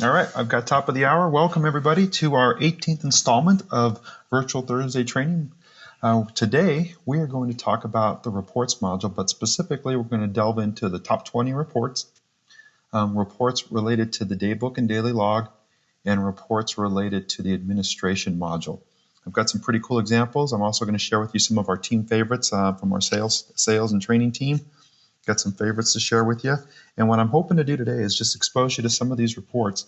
All right, I've got top of the hour. Welcome everybody to our 18th installment of Virtual Thursday training. Today we are going to talk about the reports module, but specifically we're going to delve into the top 20 reports, reports related to the daybook and daily log, and reports related to the administration module. I've got some pretty cool examples. I'm also going to share with you some of our team favorites from our sales and training team. Got some favorites to share with you. And what I'm hoping to do today is just expose you to some of these reports.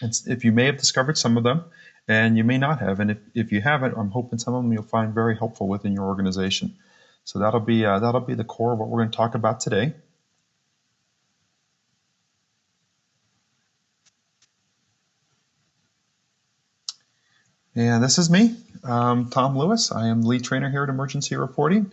If you may have discovered some of them, and you may not have. And if you haven't, I'm hoping some of them you'll find very helpful within your organization. So that'll be the core of what we're going to talk about today. And this is me, Tom Lewis. I am the lead trainer here at Emergency Reporting.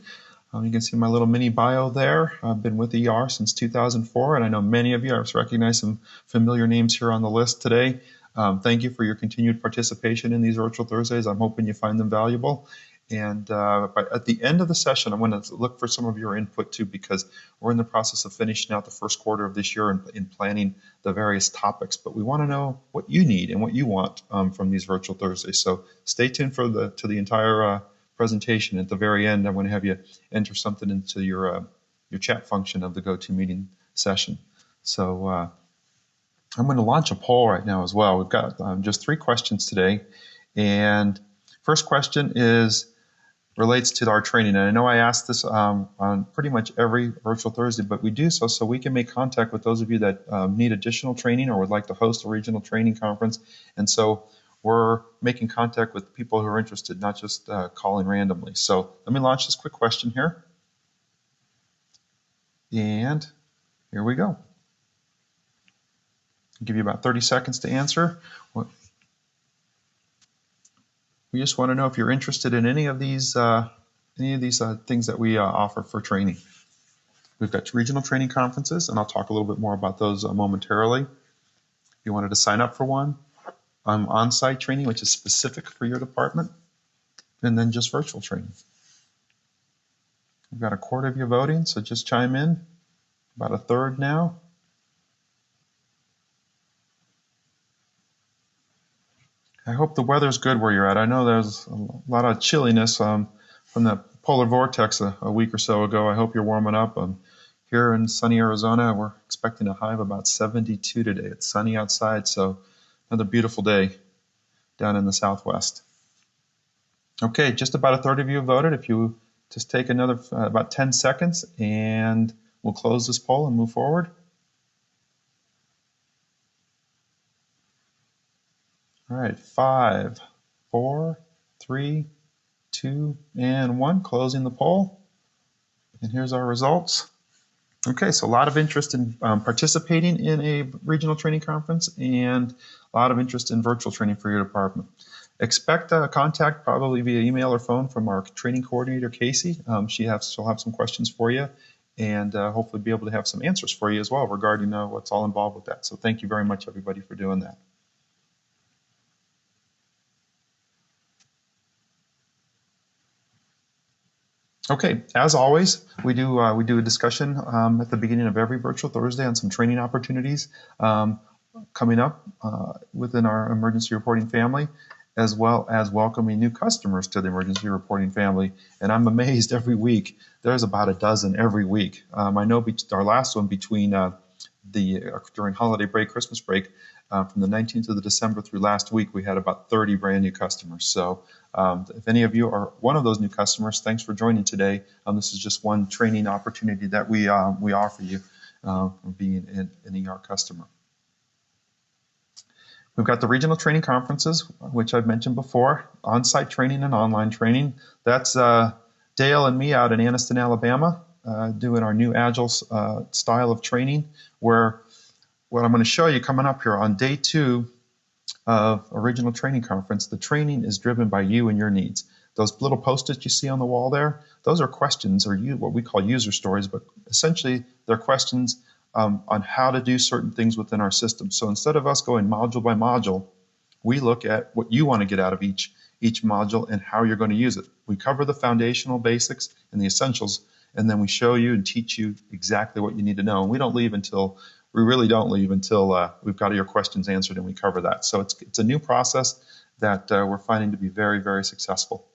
You can see my little mini bio there. I've been with ER since 2004, and I know many of you, I've recognized some familiar names here on the list today. Thank you for your continued participation in these Virtual Thursdays. I'm hoping you find them valuable. And but at the end of the session, I'm going to look for some of your input too, because we're in the process of finishing out the first quarter of this year in planning the various topics. But we want to know what you need and what you want from these Virtual Thursdays. So stay tuned for to the entire presentation. At the very end, I'm going to have you enter something into your chat function of the GoToMeeting session. So I'm going to launch a poll right now as well. We've got just 3 questions today, and first question relates to our training. And I know I asked this on pretty much every Virtual Thursday, but we do so we can make contact with those of you that need additional training or would like to host a regional training conference. And so we're making contact with people who are interested, not just calling randomly. So let me launch this quick question here. And here we go. I'll give you about 30 seconds to answer. We just want to know if you're interested in any of these things that we offer for training. We've got regional training conferences, and I'll talk a little bit more about those momentarily. If you wanted to sign up for one, on-site training, which is specific for your department, and then just virtual training. We've got a quarter of you voting, so just chime in. About a third now. I hope the weather's good where you're at. I know there's a lot of chilliness from the polar vortex a week or so ago. I hope you're warming up. Here in sunny Arizona, we're expecting a high of about 72 today. It's sunny outside, so another beautiful day down in the southwest. Okay, just about a third of you have voted. If you just take another about 10 seconds, and we'll close this poll and move forward. All right, 5, 4, 3, 2, and 1. Closing the poll. And here's our results. Okay, so a lot of interest in participating in a regional training conference, and a lot of interest in virtual training for your department. Expect contact probably via email or phone from our training coordinator, Casey. She'll have some questions for you, and hopefully be able to have some answers for you as well regarding what's all involved with that. So thank you very much, everybody, for doing that. Okay, as always, we do a discussion at the beginning of every Virtual Thursday on some training opportunities coming up within our emergency reporting family, as well as welcoming new customers to the emergency reporting family. And I'm amazed every week. There's about a dozen every week. I know our last one between during holiday break, Christmas break, from the 19th of December through last week, we had about 30 brand new customers. So if any of you are one of those new customers, thanks for joining today. This is just one training opportunity that we offer you being an ER customer. We've got the regional training conferences, which I've mentioned before, on-site training and online training. That's Dale and me out in Anniston, Alabama, doing our new Agile style of training, where what I'm going to show you coming up here on day 2 of a regional training conference, the training is driven by you and your needs. Those little post-its you see on the wall there, those are questions, or what we call user stories, but essentially they're questions on how to do certain things within our system. So instead of us going module by module, we look at what you want to get out of each module and how you're going to use it. We cover the foundational basics and the essentials, and then we show you and teach you exactly what you need to know. And we don't leave until we really don't leave until we've got your questions answered and we cover that. So it's a new process that we're finding to be very, very successful.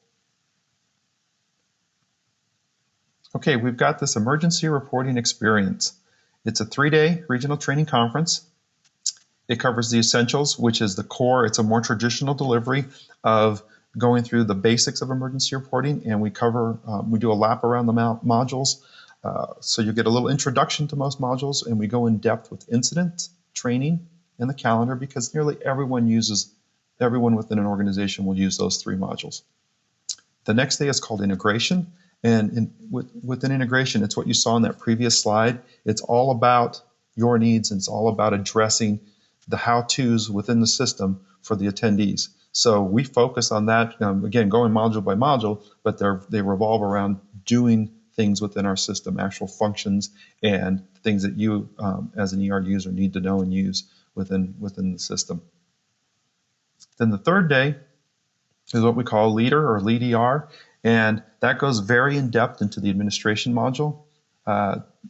Okay, we've got this emergency reporting experience. It's a 3-day regional training conference. It covers the essentials, which is the core. It's a more traditional delivery of going through the basics of emergency reporting, and we do a lap around the modules. So you get a little introduction to most modules, and we go in depth with incident, training, and the calendar, because nearly everyone within an organization will use those 3 modules. The next day is called integration, and within integration, it's what you saw in that previous slide. It's all about your needs, and it's all about addressing the how-tos within the system for the attendees. So we focus on that, again, going module by module, but they revolve around doing things within our system, actual functions and things that you, as an ER user, need to know and use within the system. Then the 3rd day is what we call leader or lead ER, and that goes very in-depth into the administration module.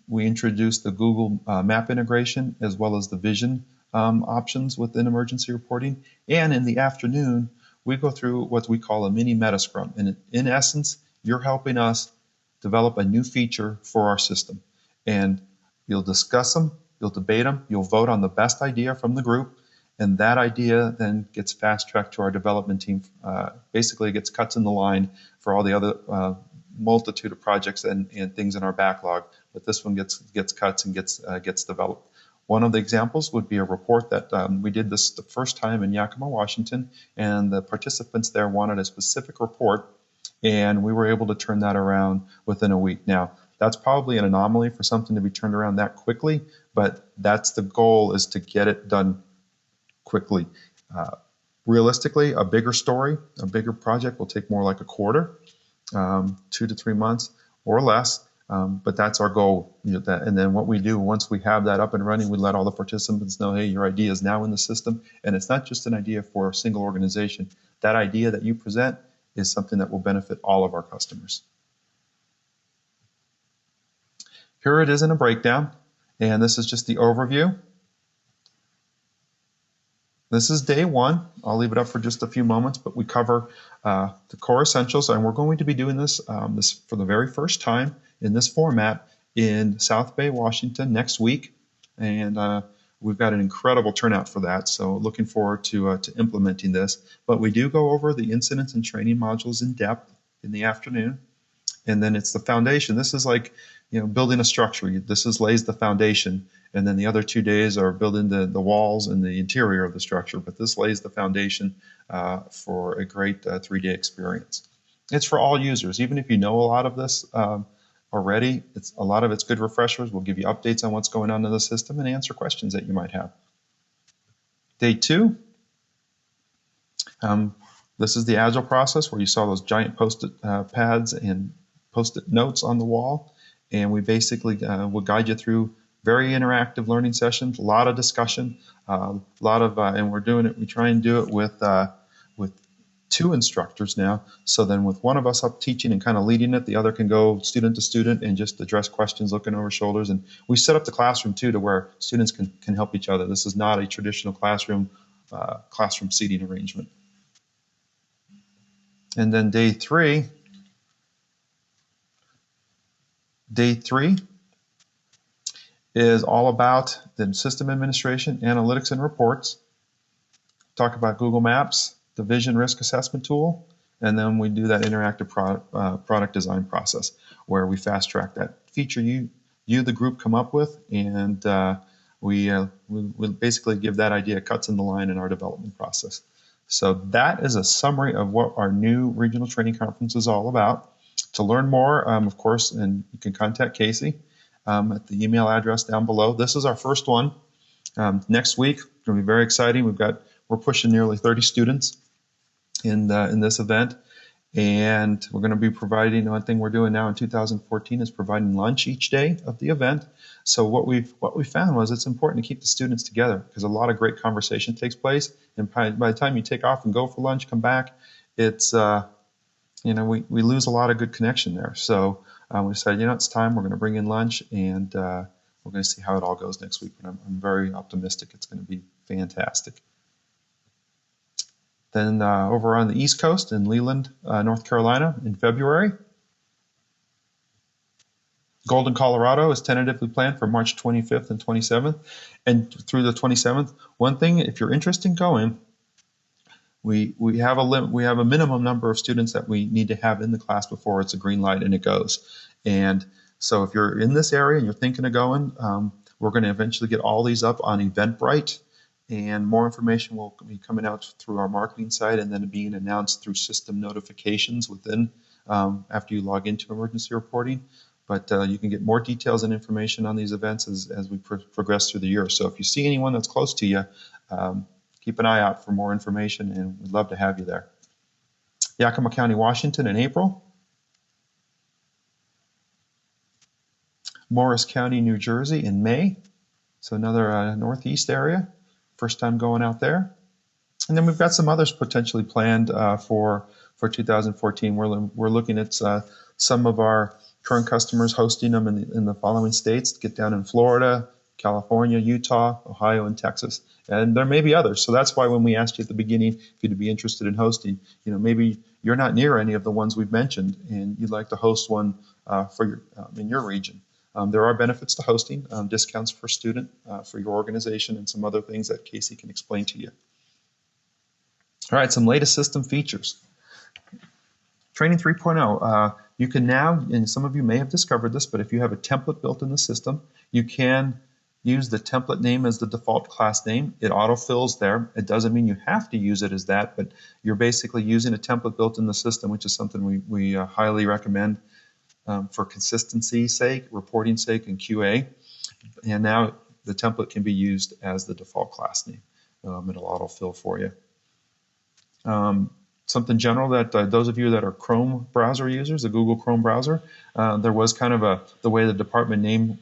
We introduce the Google Map integration as well as the vision options within emergency reporting. And in the afternoon, we go through what we call a mini meta scrum. And in essence, you're helping us develop a new feature for our system. And you'll discuss them, you'll debate them, you'll vote on the best idea from the group, and that idea then gets fast-tracked to our development team. Basically, it gets cuts in the line for all the other multitude of projects and things in our backlog, but this one gets cuts and gets developed. One of the examples would be a report that we did this the first time in Yakima, Washington, and the participants there wanted a specific report, and we were able to turn that around within a week. Now, that's probably an anomaly for something to be turned around that quickly, but that's the goal, is to get it done quickly. Realistically, a bigger story, a bigger project will take more like a quarter, 2 to 3 months or less. But that's our goal. And then what we do once we have that up and running, we let all the participants know, hey, your idea is now in the system. And it's not just an idea for a single organization. That idea that you present is something that will benefit all of our customers. Here it is in a breakdown. And this is just the overview. This is day 1. I'll leave it up for just a few moments, but we cover the core essentials. And we're going to be doing this for the very first time in this format in South Bay, Washington next week, and we've got an incredible turnout for that, so looking forward to implementing this. But we do go over the incidents and training modules in depth in the afternoon, and then it's the foundation. This is like, building a structure. This lays the foundation, and then the other 2 days are building the walls and the interior of the structure, but this lays the foundation for a great 3-day experience. It's for all users, even if you know a lot of this already. A lot of it's good refreshers. We'll give you updates on what's going on in the system and answer questions that you might have. Day 2, this is the Agile process where you saw those giant Post-it pads and Post-it notes on the wall, and we basically will guide you through very interactive learning sessions, a lot of discussion, and we try and do it with 2 instructors now, so then with one of us up teaching and kind of leading it, the other can go student to student and just address questions looking over shoulders. And we set up the classroom too to where students can help each other. This is not a traditional classroom seating arrangement. And then day 3 is all about the system administration, analytics, and reports. Talk about Google Maps, the vision risk assessment tool, and then we do that interactive product design process where we fast track that feature you the group come up with, and we basically give that idea cuts in the line in our development process. So that is a summary of what our new regional training conference is all about. To learn more, of course, and you can contact Casey at the email address down below. This is our first one. Next week, it's going to be very exciting. We're pushing nearly 30 students in this event, and we're going to be providing, one thing we're doing now in 2014 is providing lunch each day of the event. So what we found was it's important to keep the students together, because a lot of great conversation takes place, and by the time you take off and go for lunch, come back, it's we lose a lot of good connection there. So we decided, it's time, we're going to bring in lunch, and we're we're going to see how it all goes next week, but I'm very optimistic it's going to be fantastic. Then over on the East Coast in Leland, North Carolina in February, Golden, Colorado is tentatively planned for March 25th and 27th. And through the 27th, one thing, if you're interested in going, we have a minimum number of students that we need to have in the class before it's a green light and it goes. And so if you're in this area and you're thinking of going, we're going to eventually get all these up on Eventbrite, and more information will be coming out through our marketing site and then being announced through system notifications within after you log into emergency reporting. But you can get more details and information on these events as we progress through the year. So if you see anyone that's close to you, keep an eye out for more information, and we'd love to have you there. Yakima County, Washington in April. Morris County, New Jersey in May. So another Northeast area. First time going out there. And then we've got some others potentially planned for 2014. We're looking at some of our current customers hosting them in the following states. Get down in Florida, California, Utah, Ohio, and Texas. And there may be others. So that's why when we asked you at the beginning if you'd be interested in hosting, maybe you're not near any of the ones we've mentioned and you'd like to host one in your region. There are benefits to hosting, discounts for student, for your organization, and some other things that Casey can explain to you. All right, some latest system features. Training 3.0, you can now, and some of you may have discovered this, but if you have a template built in the system, you can use the template name as the default class name. It autofills there. It doesn't mean you have to use it as that, but you're basically using a template built in the system, which is something we highly recommend for consistency's sake, reporting sake, and QA. And now the template can be used as the default class name. It'll autofill for you. Something general that those of you that are Chrome browser users, the Google Chrome browser, there was kind of the way the department name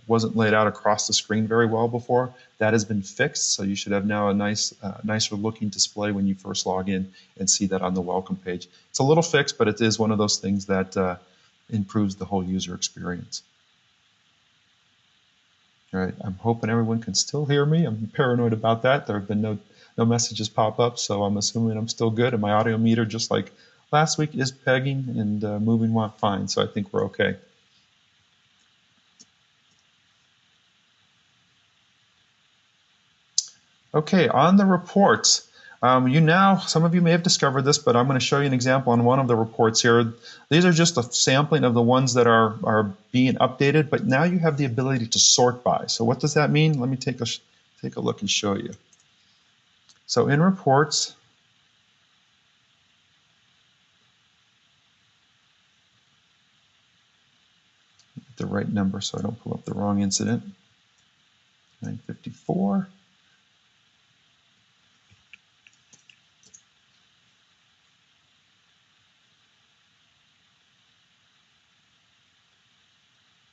wasn't laid out across the screen very well before. That has been fixed, so you should have now a nicer looking display when you first log in and see that on the welcome page. It's a little fixed, but it is one of those things that improves the whole user experience. All right, I'm hoping everyone can still hear me. I'm paranoid about that. There have been no messages pop up, so I'm assuming I'm still good. And my audio meter, just like last week, is pegging and moving fine, so I think we're okay. Okay, on the reports. Some of you may have discovered this, but I'm going to show you an example on one of the reports here. These are just a sampling of the ones that are being updated, but now you have the ability to sort by. So what does that mean? Let me take a look and show you. So in reports, get the right number so I don't pull up the wrong incident. 954.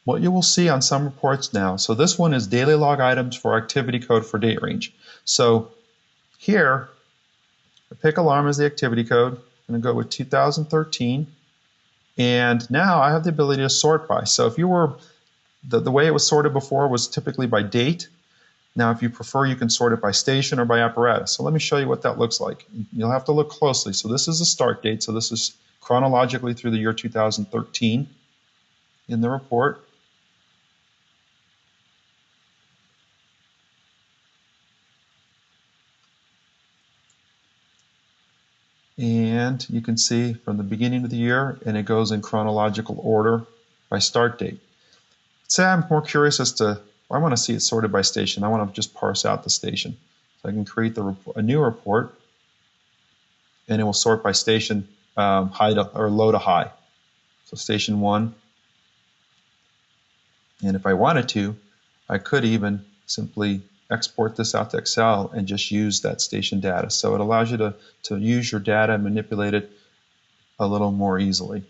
What you will see on some reports now, so this one is daily log items for activity code for date range. So here, I pick alarm as the activity code. I'm going to go with 2013. And now I have the ability to sort by. So if you were, the way it was sorted before was typically by date. Now if you prefer, you can sort it by station or by apparatus. So let me show you what that looks like. You'll have to look closely. So this is the start date. So this is chronologically through the year 2013 in the report. And you can see from the beginning of the year, and it goes in chronological order by start date. Say I'm more curious as to, I want to see it sorted by station. I want to just parse out the station. So I can create a new report, and it will sort by station high to, or low to high. So station 1. And if I wanted to, I could even simply export this out to Excel and just use that station data. So it allows you to use your data and manipulate it a little more easily.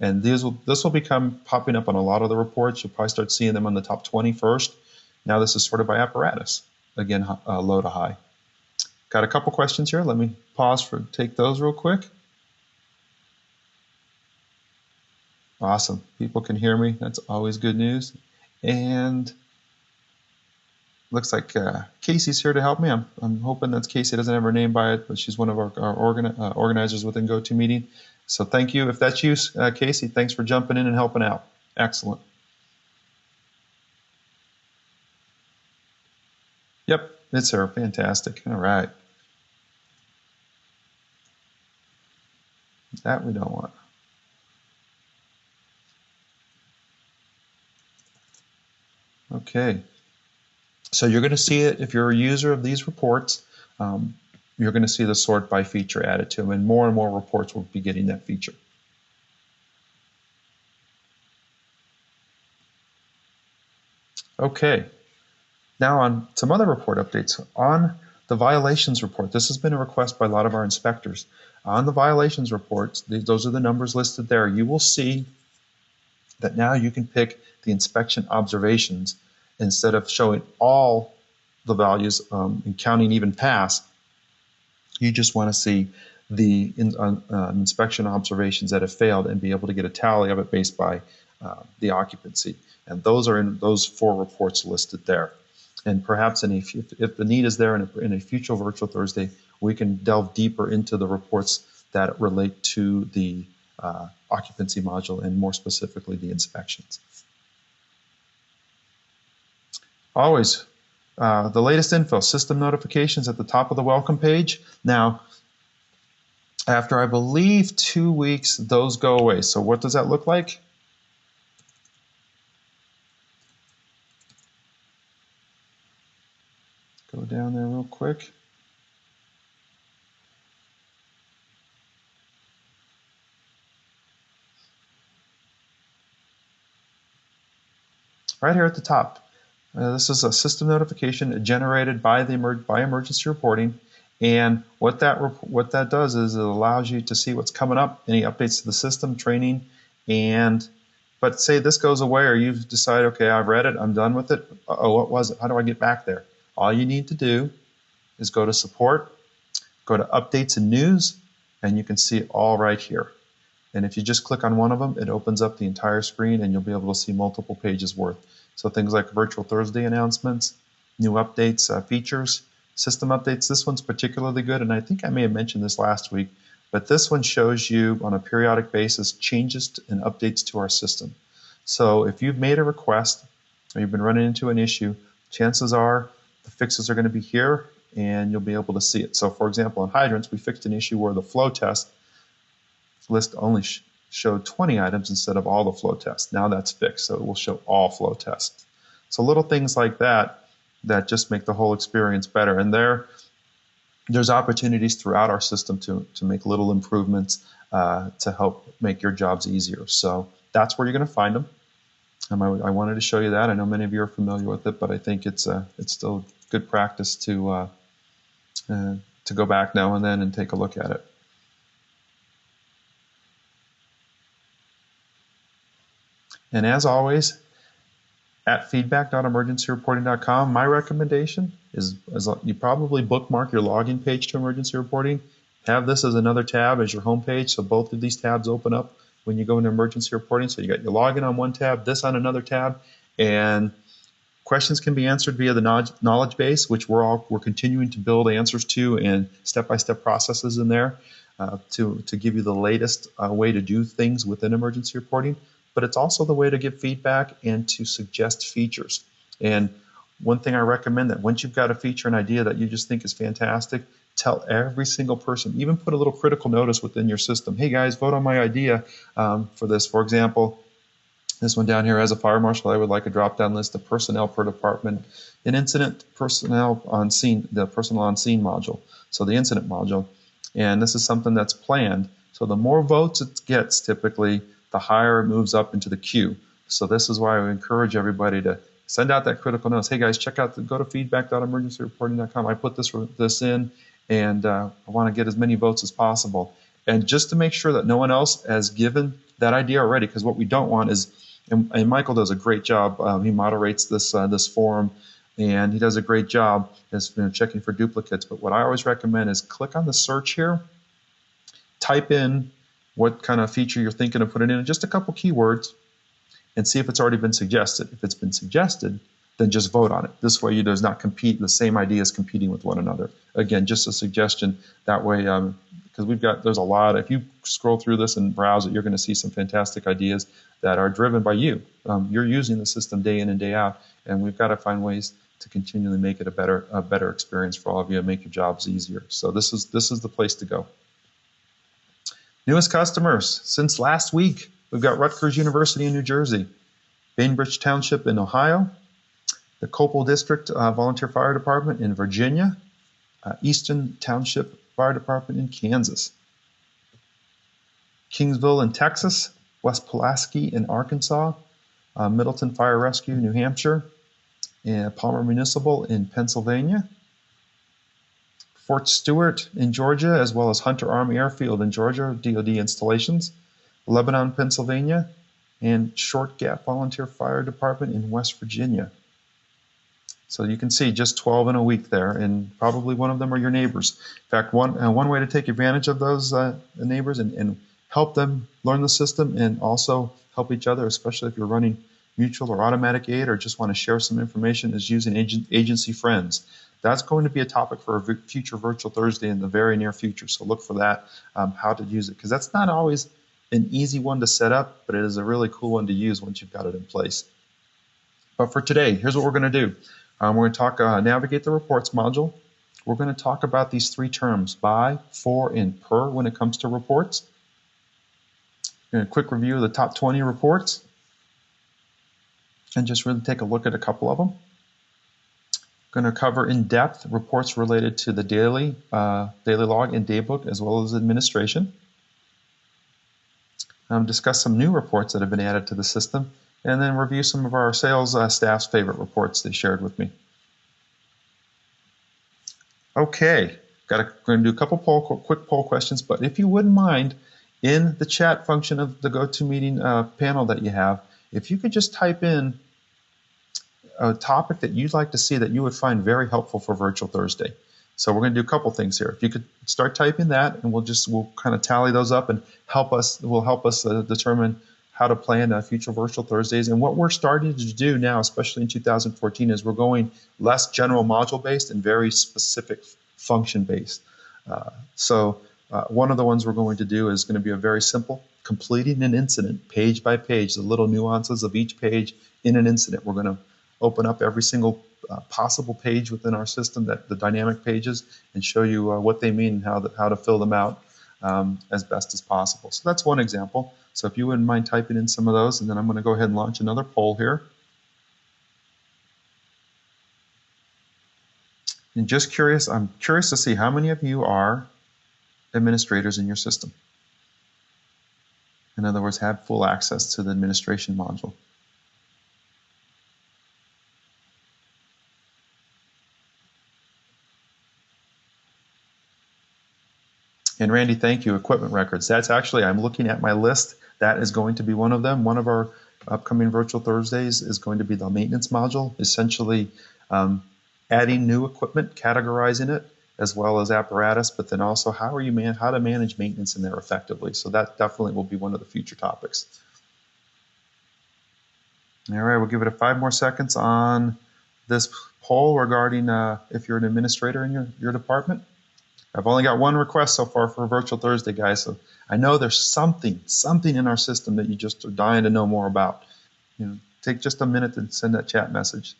And this will become popping up on a lot of the reports. You'll probably start seeing them on the top 20 first. Now this is sorted by apparatus. Again, low to high. Got a couple questions here. Let me pause take those real quick. Awesome. People can hear me. That's always good news. And looks like Casey's here to help me. I'm hoping that Casey doesn't have her name by it, but she's one of our organizers within GoToMeeting. So thank you. If that's you, Casey, thanks for jumping in and helping out. Excellent. Yep, it's her. Fantastic. All right. That we don't want. Okay. So you're going to see it if you're a user of these reports. You're going to see the sort by feature added to them, and more reports will be getting that feature. Okay. Now on some other report updates. On the violations report, this has been a request by a lot of our inspectors. On the violations reports, those are the numbers listed there. You will see that now you can pick the inspection observations instead of showing all the values and counting even pass. You just want to see the inspection observations that have failed and be able to get a tally of it based by the occupancy. And those are in those 4 reports listed there. And perhaps if the need is there in a future Virtual Thursday, we can delve deeper into the reports that relate to the occupancy module and more specifically the inspections. Always, the latest info, system notifications at the top of the welcome page. Now, after I believe 2 weeks, those go away. So what does that look like? Go down there real quick. Right here at the top. This is a system notification generated by emergency reporting, and what that does is it allows you to see what's coming up, any updates to the system, training, but say this goes away or you've decided, okay, I've read it, I'm done with it. What was it? How do I get back there? All you need to do is go to support, go to updates and news, and you can see it all right here. And if you just click on one of them, it opens up the entire screen and you'll be able to see multiple pages worth. So things like Virtual Thursday announcements, new updates, features, system updates. This one's particularly good, and I think I may have mentioned this last week, but this one shows you on a periodic basis changes and updates to our system. So if you've made a request or you've been running into an issue, chances are the fixes are going to be here and you'll be able to see it. So for example, on hydrants, we fixed an issue where the flow test list only showed 20 items instead of all the flow tests. Now that's fixed, so it will show all flow tests. So little things like that just make the whole experience better. And there's opportunities throughout our system to make little improvements to help make your jobs easier. So that's where you're going to find them. I wanted to show you that. I know many of you are familiar with it, but I think it's still good practice to go back now and then and take a look at it. And as always, at feedback.emergencyreporting.com, my recommendation is you probably bookmark your login page to emergency reporting. Have this as another tab as your home page, so both of these tabs open up when you go into emergency reporting. So you got your login on one tab, this on another tab, and questions can be answered via the knowledge base, which we're continuing to build answers to and step-by-step processes in there to give you the latest way to do things within emergency reporting. But it's also the way to give feedback and to suggest features. And one thing I recommend, that once you've got a feature and idea that you just think is fantastic, tell every single person, even put a little critical notice within your system. Hey guys, vote on my idea for this. For example, this one down here, as a fire marshal, I would like a drop-down list of personnel per department, an incident personnel on scene, the personnel on scene module, so the incident module. And this is something that's planned. So the more votes it gets, typically, the higher it moves up into the queue. So this is why I encourage everybody to send out that critical notice. Hey guys, go to feedback.emergencyreporting.com. I put this in, and I want to get as many votes as possible. And just to make sure that no one else has given that idea already, because what we don't want is, and Michael does a great job. He moderates this forum, and he does a great job as checking for duplicates. But what I always recommend is click on the search here, type in what kind of feature you're thinking of putting in, just a couple keywords, and see if it's already been suggested. If it's been suggested, then just vote on it. This way, there's not the same ideas competing with one another. Again, just a suggestion. That way, because there's a lot. If you scroll through this and browse it, you're going to see some fantastic ideas that are driven by you. You're using the system day in and day out, and we've got to find ways to continually make it a better experience for all of you and make your jobs easier. So this is the place to go. Newest customers since last week, we've got Rutgers University in New Jersey, Bainbridge Township in Ohio, the Copel District Volunteer Fire Department in Virginia, Easton Township Fire Department in Kansas, Kingsville in Texas, West Pulaski in Arkansas, Middleton Fire Rescue, New Hampshire, and Palmer Municipal in Pennsylvania, Fort Stewart in Georgia, as well as Hunter Army Airfield in Georgia, DoD installations, Lebanon, Pennsylvania, and Short Gap Volunteer Fire Department in West Virginia. So you can see just 12 in a week there, and probably one of them are your neighbors. In fact, one way to take advantage of those neighbors and help them learn the system and also help each other, especially if you're running mutual or automatic aid or just want to share some information, is using agency friends. That's going to be a topic for a future Virtual Thursday in the very near future. So look for that, how to use it, because that's not always an easy one to set up, but it is a really cool one to use once you've got it in place. But for today, here's what we're going to do. We're going to talk navigate the reports module. We're going to talk about these three terms, by, for, and per, when it comes to reports. A quick review of the top 20 reports and just really take a look at a couple of them. Going to cover in depth reports related to the daily log and Daybook, as well as administration. Discuss some new reports that have been added to the system, and then review some of our sales staff's favorite reports they shared with me. Okay, we're going to do a couple quick poll questions, but if you wouldn't mind, in the chat function of the GoToMeeting panel that you have, if you could just type in a topic that you'd like to see that you would find very helpful for Virtual Thursday. So we're going to do a couple things here. If you could start typing that, and we'll kind of tally those up and help us determine how to plan future Virtual Thursdays. And what we're starting to do now, especially in 2014, is we're going less general module based and very specific function based. One of the ones we're going to do is going to be a very simple, completing an incident page by page, the little nuances of each page in an incident. We're going to open up every single possible page within our system, that the dynamic pages, and show you what they mean and how to fill them out as best as possible. So that's one example. So if you wouldn't mind typing in some of those, and then I'm going to go ahead and launch another poll here. And I'm curious to see how many of you are administrators in your system. In other words, have full access to the administration module. And Randy, thank you. Equipment records. That's actually, I'm looking at my list. That is going to be one of them. One of our upcoming Virtual Thursdays is going to be the maintenance module, essentially adding new equipment, categorizing it, as well as apparatus, but then also how to manage maintenance in there effectively. So that definitely will be one of the future topics. All right, we'll give it 5 more seconds on this poll regarding if you're an administrator in your department. I've only got one request so far for a Virtual Thursday, guys, so I know there's something in our system that you just are dying to know more about. Take just a minute to send that chat message.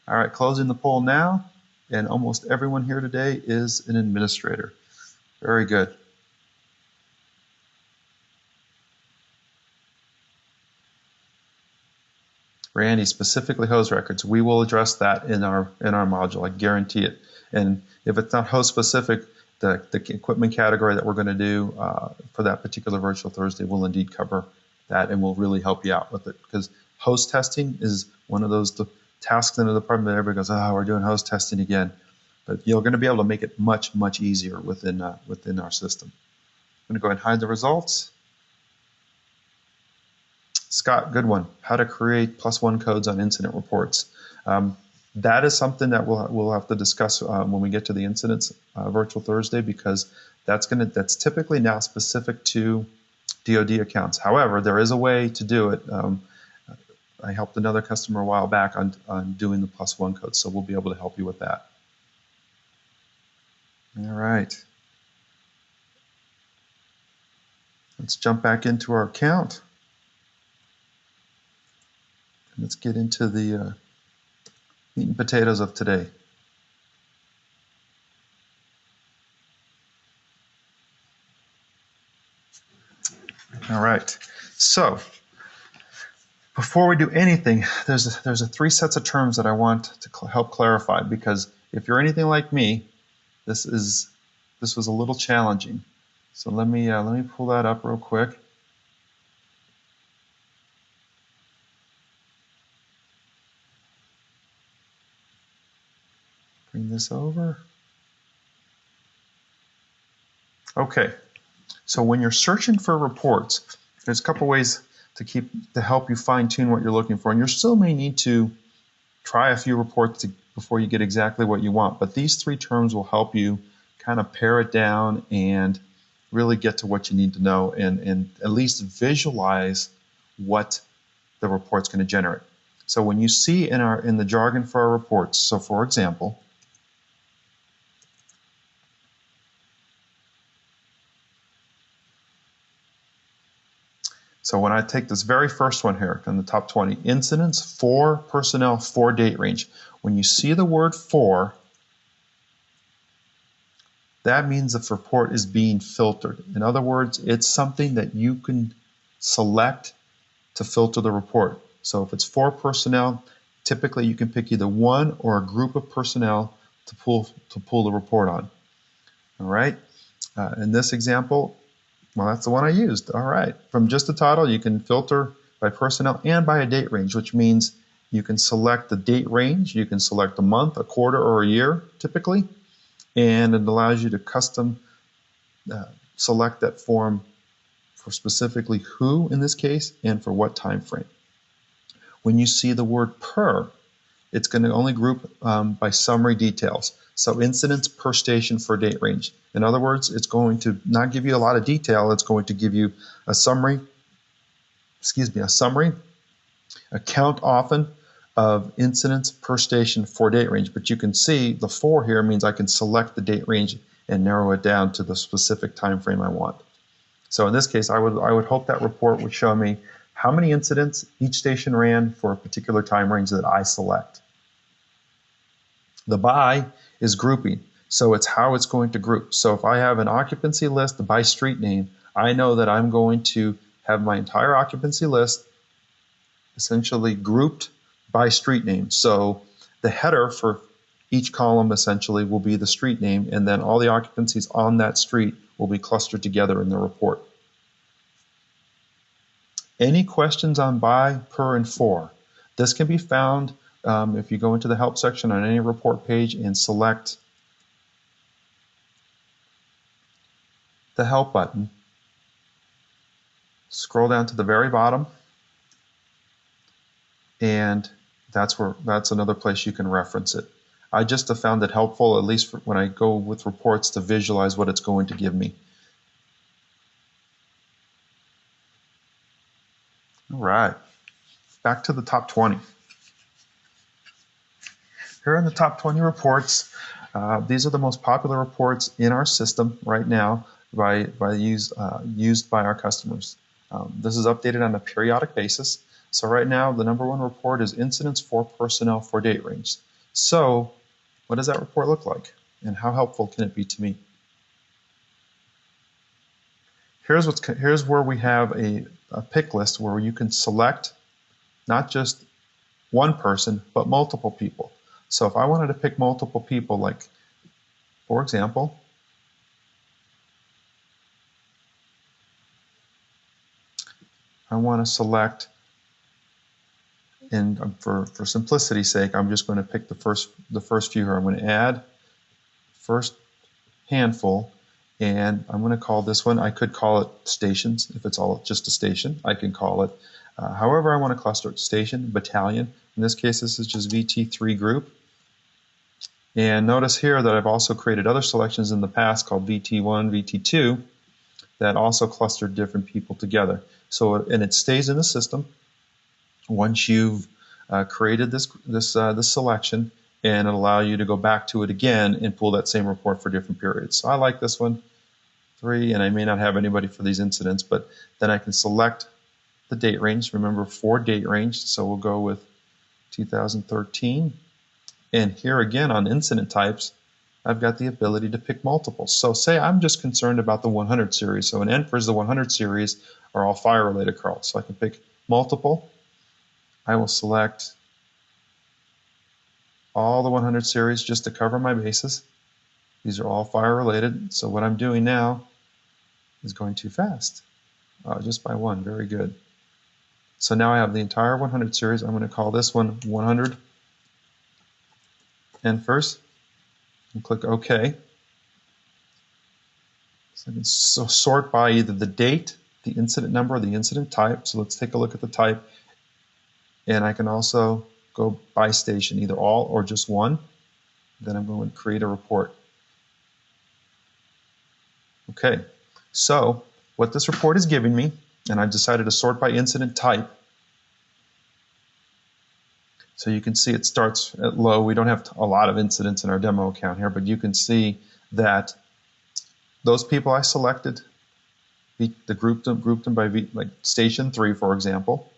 All right, closing the poll now, and almost everyone here today is an administrator. Very good. Randy, specifically hose records. We will address that in our module. I guarantee it. And if it's not hose specific, the equipment category that we're going to do for that particular Virtual Thursday will indeed cover that, and will really help you out with it. Because hose testing is one of those tasks in the department that everybody goes, oh, we're doing hose testing again. But you're going to be able to make it much, much easier within our system. I'm going to go ahead and hide the results. Scott, good one. How to create +1 codes on incident reports. That is something that we'll have to discuss when we get to the incidents Virtual Thursday, because that's typically now specific to DoD accounts. However, there is a way to do it. I helped another customer a while back on doing the +1 code, so we'll be able to help you with that. All right. Let's jump back into our account. Let's get into the meat and potatoes of today. All right. So before we do anything, there's 3 sets of terms that I want to help clarify, because if you're anything like me, this was a little challenging. So let me pull that up real quick. Bring this over. Okay. So when you're searching for reports, there's a couple ways to help you fine-tune what you're looking for, and you still may need to try a few reports before you get exactly what you want. But these 3 terms will help you kind of pare it down and really get to what you need to know, and at least visualize what the report's going to generate. So when you see in the jargon for our reports, so for example, so when I take this very first one here in the top 20, incidents for personnel for date range, when you see the word for, that means the report is being filtered. In other words, it's something that you can select to filter the report. So if it's for personnel, typically you can pick either one or a group of personnel to pull the report on. All right. In this example, well, that's the one I used. All right. From just the title, you can filter by personnel and by a date range, which means you can select the date range. You can select a month, a quarter, or a year, typically. And it allows you to custom select that form for specifically who, in this case, and for what time frame. When you see the word per, it's going to only group by summary details. So incidents per station for date range. In other words, it's going to not give you a lot of detail. It's going to give you a summary, a count often of incidents per station for date range. But you can see the for here means I can select the date range and narrow it down to the specific time frame I want. So in this case, I would hope that report would show me how many incidents each station ran for a particular time range that I select. The by is grouping, so it's how it's going to group. So if I have an occupancy list by street name, I know that I'm going to have my entire occupancy list essentially grouped by street name. So the header for each column essentially will be the street name, and then all the occupancies on that street will be clustered together in the report. Any questions on by, per, and for? This can be found if you go into the help section on any report page and select the help button. Scroll down to the very bottom, and that's another place you can reference it. I just have found it helpful, at least when I go with reports, to visualize what it's going to give me. All right, back to the top 20. Here are the top 20 reports. These are the most popular reports in our system right now used by our customers. This is updated on a periodic basis. So right now, the #1 report is incidents for personnel for date range. So what does that report look like, and how helpful can it be to me? Here's where we have a pick list where you can select not just one person, but multiple people. So if I wanted to pick multiple people, like, for example, I want to select, and for simplicity's sake, I'm just going to pick the first few here. I'm going to add first handful, and I'm going to call this one, I could call it stations. If it's all just a station, I can call it however I want to cluster it: station, battalion. In this case, this is just VT3 group. And notice here that I've also created other selections in the past called VT1, VT2 that also clustered different people together. So, and it stays in the system. once you've created this selection, and it'll allow you to go back to it again and pull that same report for different periods. So I like this one, 3, and I may not have anybody for these incidents, but then I can select the date range. Remember, 4 date range, so we'll go with 2013. And here again on incident types, I've got the ability to pick multiples. So say I'm just concerned about the 100 series. So in NFRS, the 100 series are all fire-related calls. So I can pick multiple. I will select all the 100 series just to cover my bases. These are all fire-related. So what I'm doing now is going too fast, just by 1. Very good. So now I have the entire 100 series. I'm going to call this one 100 NFRS and click OK. So I can sort by either the date, the incident number, or the incident type. So let's take a look at the type. And I can also go by station, either all or just one. Then I'm going to create a report. Okay, so what this report is giving me, and I've decided to sort by incident type. So you can see it starts at low. We don't have a lot of incidents in our demo account here, but you can see that those people I selected, grouped them by like station 3, for example.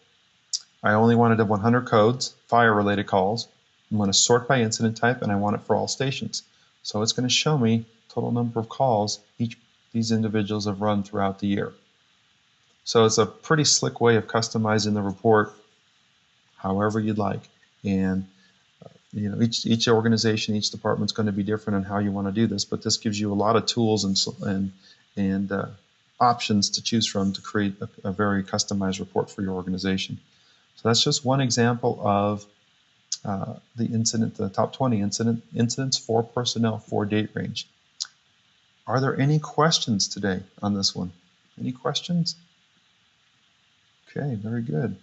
I only wanted 100 codes, fire-related calls. I'm going to sort by incident type, and I want it for all stations. So it's going to show me total number of calls these individuals have run throughout the year. So it's a pretty slick way of customizing the report however you'd like. And you know, each organization, each department is going to be different on how you want to do this, but this gives you a lot of tools and options to choose from to create a very customized report for your organization. So that's just one example of the top 20 incidents for personnel for date range. Are there any questions today on this one? Any questions? Okay, very good.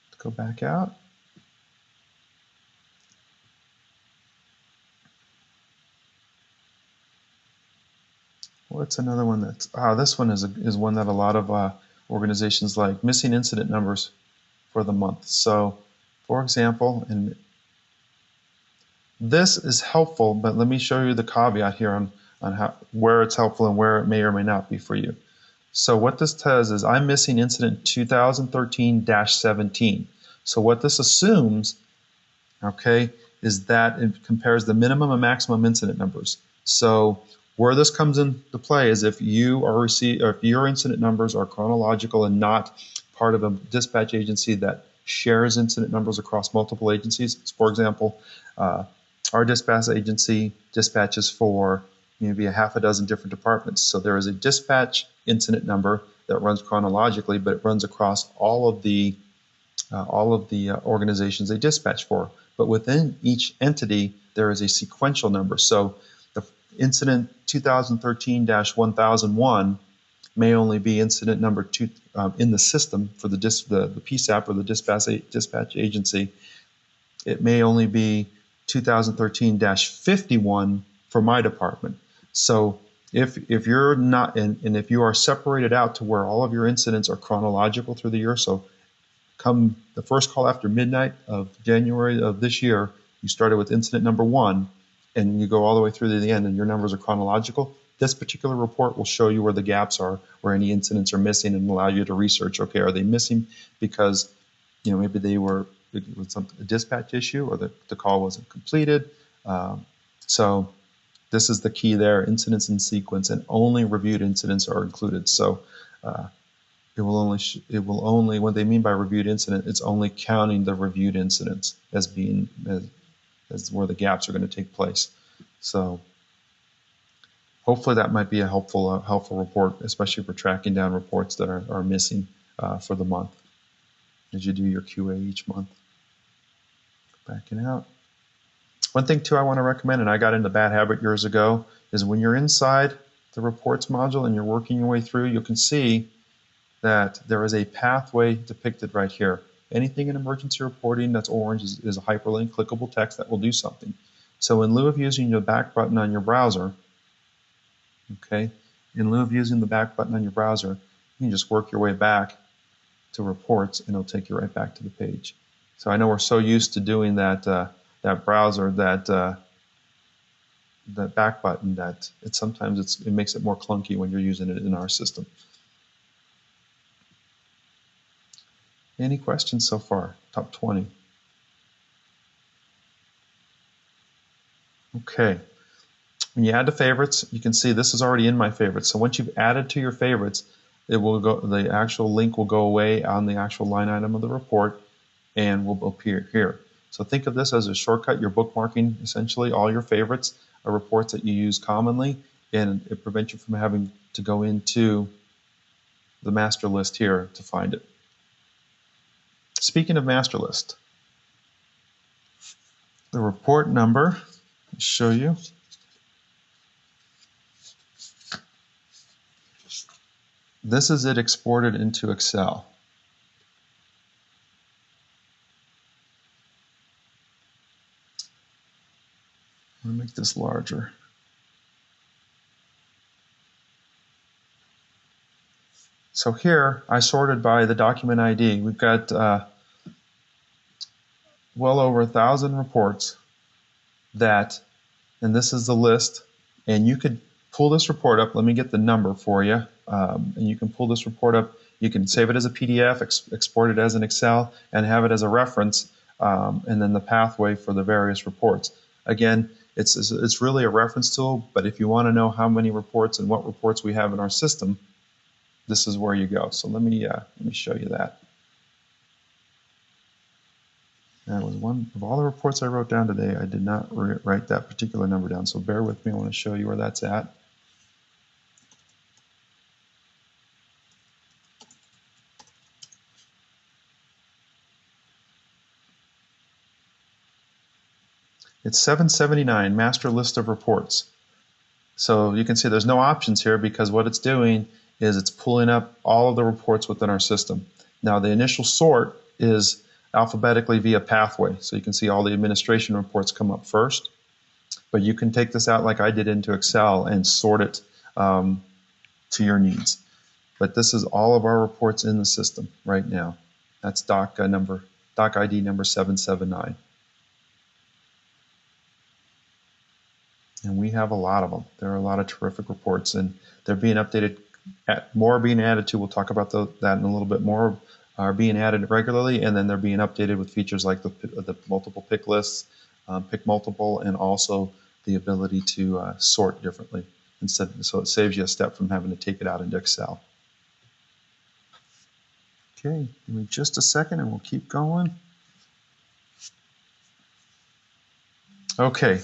Let's go back out. What's another one that's, this one is one that a lot of organizations like, missing incident numbers for the month. So, for example, and this is helpful, but let me show you the caveat here on where it's helpful and where it may or may not be for you. So what this says is I'm missing incident 2013-17. So what this assumes, okay, is that it compares the minimum and maximum incident numbers. So where this comes into play is if if your incident numbers are chronological and not part of a dispatch agency that shares incident numbers across multiple agencies. For example, our dispatch agency dispatches for maybe a half a dozen different departments. So there is a dispatch incident number that runs chronologically, but it runs across all of the organizations they dispatch for. But within each entity, there is a sequential number. So the incident 2013-1001 may only be incident number 2 in the system for the PSAP or the dispatch agency. It may only be 2013-51 for my department. So if you're not, and if you are separated out to where all of your incidents are chronological through the year, so come the first call after midnight of January of this year, you started with incident number 1, and you go all the way through to the end, and your numbers are chronological, this particular report will show you where the gaps are, where any incidents are missing, and allow you to research, okay, are they missing because, you know, maybe it was a dispatch issue, or the call wasn't completed. So this is the key there, incidents in sequence, and only reviewed incidents are included. So it will only, what they mean by reviewed incident, it's only counting the reviewed incidents as being as where the gaps are going to take place. So hopefully that might be a helpful report, especially for tracking down reports that are missing for the month as you do your QA each month. Backing out. One thing too I want to recommend, and I got into bad habit years ago, is when you're inside the reports module and you're working your way through, you can see that there is a pathway depicted right here. Anything in emergency reporting that's orange is a hyperlink, clickable text that will do something. So in lieu of using the back button on your browser, okay, in lieu of using the back button on your browser, you can just work your way back to reports, and it'll take you right back to the page. So I know we're so used to doing that that browser, that back button, that sometimes it makes it more clunky when you're using it in our system. Any questions so far? Top 20. Okay. When you add to favorites, you can see this is already in my favorites. So once you've added to your favorites, it will go. The actual link will go away on the actual line item of the report and will appear here. So think of this as a shortcut. You're bookmarking essentially all your favorites are reports that you use commonly, and it prevents you from having to go into the master list here to find it. Speaking of master list, the report number, I'll show you. This is it exported into Excel. I'll make this larger. So here, I sorted by the document ID. We've got well over 1,000 reports that, and this is the list, and you could pull this report up. Let me get the number for you, and you can pull this report up. You can save it as a PDF, export it as an Excel, and have it as a reference, and then the pathway for the various reports. Again, it's really a reference tool, but if you want to know how many reports and what reports we have in our system, this is where you go. So let me show you that. That was one of all the reports I wrote down today. I did not write that particular number down, so bear with me. I want to show you where that's at. It's 779, master list of reports. So you can see there's no options here because what it's doing is it's pulling up all of the reports within our system. Now the initial sort is alphabetically via pathway. So you can see all the administration reports come up first, but you can take this out like I did into Excel and sort it to your needs. But this is all of our reports in the system right now. That's doc ID number 779. And we have a lot of them. There are a lot of terrific reports, and they're being updated. More are being added to. We'll talk about that in a little bit more. Are being added regularly, and then they're being updated with features like the multiple pick lists, pick multiple, and also the ability to sort differently. So it saves you a step from having to take it out into Excel. Okay, give me just a second, and we'll keep going. Okay.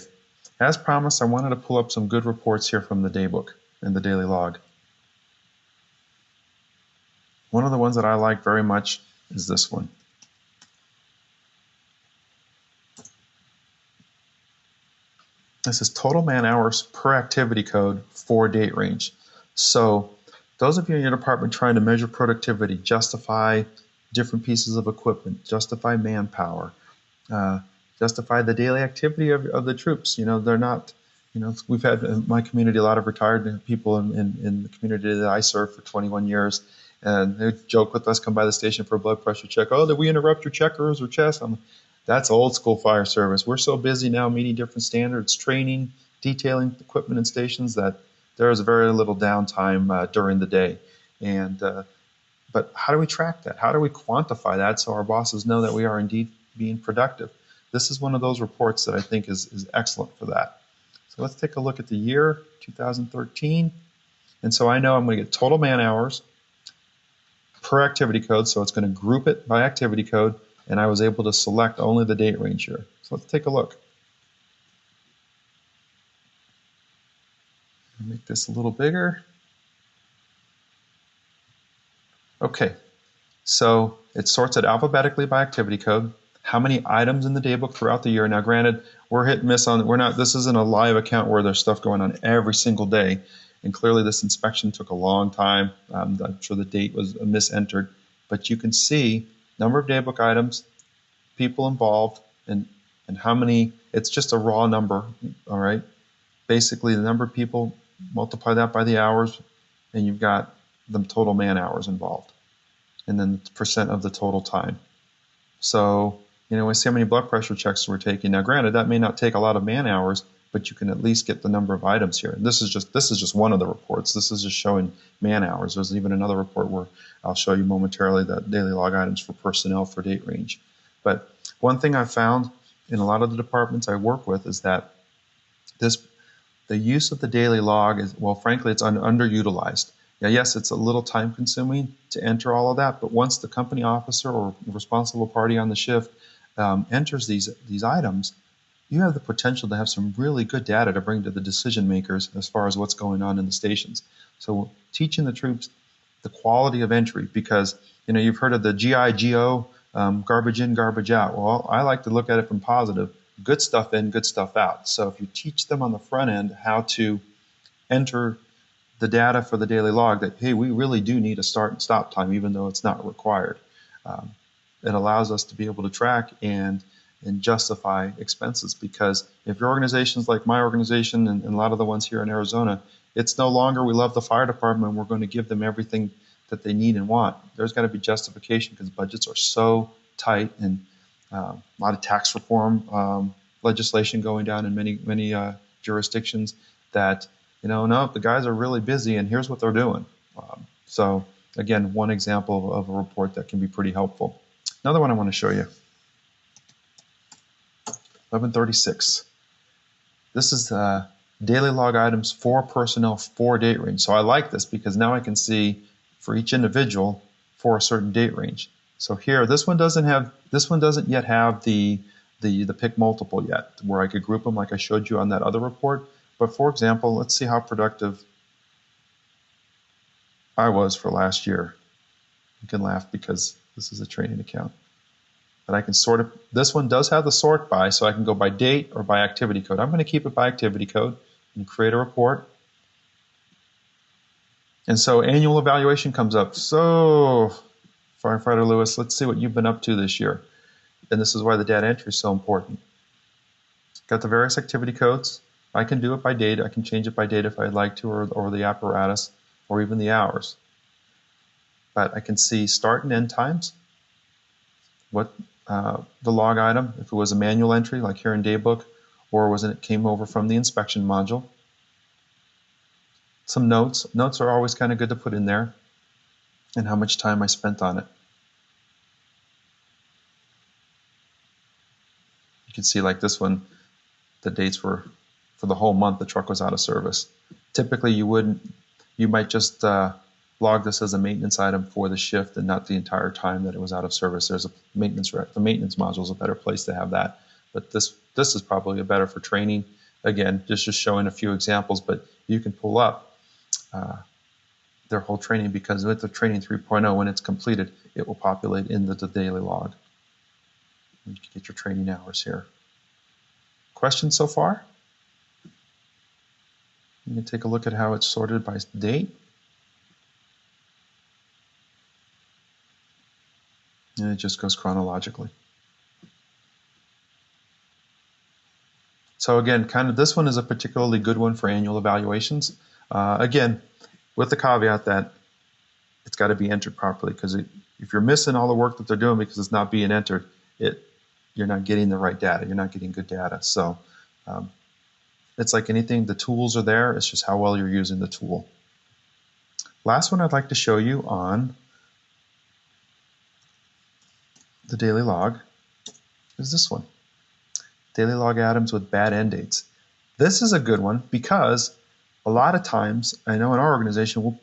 As promised, I wanted to pull up some good reports here from the Daybook and the daily log. One of the ones that I like very much is this one. This is total man hours per activity code for date range. So those of you in your department trying to measure productivity, justify different pieces of equipment, justify manpower, justify the daily activity of the troops. They're not, we've had in my community a lot of retired people in the community that I served for 21 years, and they joke with us, come by the station for a blood pressure check. Oh, did we interrupt your checkers or chest? That's old school fire service. We're so busy now meeting different standards, training, detailing equipment and stations that there is very little downtime during the day. But how do we track that? How do we quantify that so our bosses know that we are indeed being productive? This is one of those reports that I think is excellent for that. So let's take a look at the year 2013. And so I know I'm going to get total man hours per activity code. So it's going to group it by activity code. And I was able to select only the date range here. So let's take a look. Make this a little bigger. Okay. So it sorts it alphabetically by activity code. How many items in the Daybook throughout the year? Now, granted, we're hit and miss on. This isn't a live account where there's stuff going on every single day, and clearly this inspection took a long time. I'm sure the date was misentered, but you can see number of Daybook items, people involved, and how many. It's just a raw number. All right, basically the number of people, multiply that by the hours, and you've got the total man hours involved. and then the percent of the total time. So, we see how many blood pressure checks we're taking. Now, granted, that may not take a lot of man hours, but you can at least get the number of items here. And this is just one of the reports. This is just showing man hours. There's even another report where I'll show you momentarily the daily log items for personnel for date range. But one thing I've found in a lot of the departments I work with is that the use of the daily log is, well, frankly, it's underutilized. Now, yes, it's a little time consuming to enter all of that, but once the company officer or responsible party on the shift enters these items, you have the potential to have some really good data to bring to the decision makers as far as what's going on in the stations. So teaching the troops the quality of entry, because you've heard of the GIGO, garbage in, garbage out. Well, I like to look at it from positive, good stuff in, good stuff out. So if you teach them on the front end how to enter the data for the daily log, that, hey, we really do need a start and stop time, even though it's not required. It allows us to be able to track and justify expenses, because if your organization's like my organization and a lot of the ones here in Arizona, it's no longer we love the fire department and we're going to give them everything that they need and want. There's got to be justification because budgets are so tight, and a lot of tax reform legislation going down in many jurisdictions that, no, the guys are really busy and here's what they're doing. So again, one example of a report that can be pretty helpful. Another one I want to show you. 1136. This is daily log items for personnel for date range. So I like this because now I can see for each individual for a certain date range. So here, this one doesn't yet have the pick multiple yet, where I could group them like I showed you on that other report. But for example, let's see how productive I was for last year. You can laugh because this is a training account. But I can sort it. This one does have the sort by, so I can go by date or by activity code. I'm going to keep it by activity code and create a report. And so annual evaluation comes up. So, Firefighter Lewis, let's see what you've been up to this year. And this is why the data entry is so important. Got the various activity codes. I can do it by date. I can change it by date if I'd like to, or the apparatus, or even the hours. But I can see start and end times, what the log item, if it was a manual entry like here in Daybook, or it came over from the inspection module. Some notes. Notes are always kind of good to put in there, and how much time I spent on it. You can see like this one, the dates were for the whole month the truck was out of service. Typically you might just log this as a maintenance item for the shift and not the entire time that it was out of service. There's a maintenance the maintenance module is a better place to have that. But this is probably better for training. Again, just showing a few examples, but you can pull up their whole training, because with the training 3.0, when it's completed, it will populate in the daily log. You can get your training hours here. Questions so far? You can take a look at how it's sorted by date. And it just goes chronologically. So again, kind of this one is a particularly good one for annual evaluations. Again, with the caveat that it's got to be entered properly, because if you're missing all the work that they're doing because it's not being entered, you're not getting the right data. You're not getting good data. So it's like anything, the tools are there. It's just how well you're using the tool. Last one I'd like to show you on the daily log is this one. Daily log items with bad end dates. This is a good one because a lot of times, I know in our organization, we'll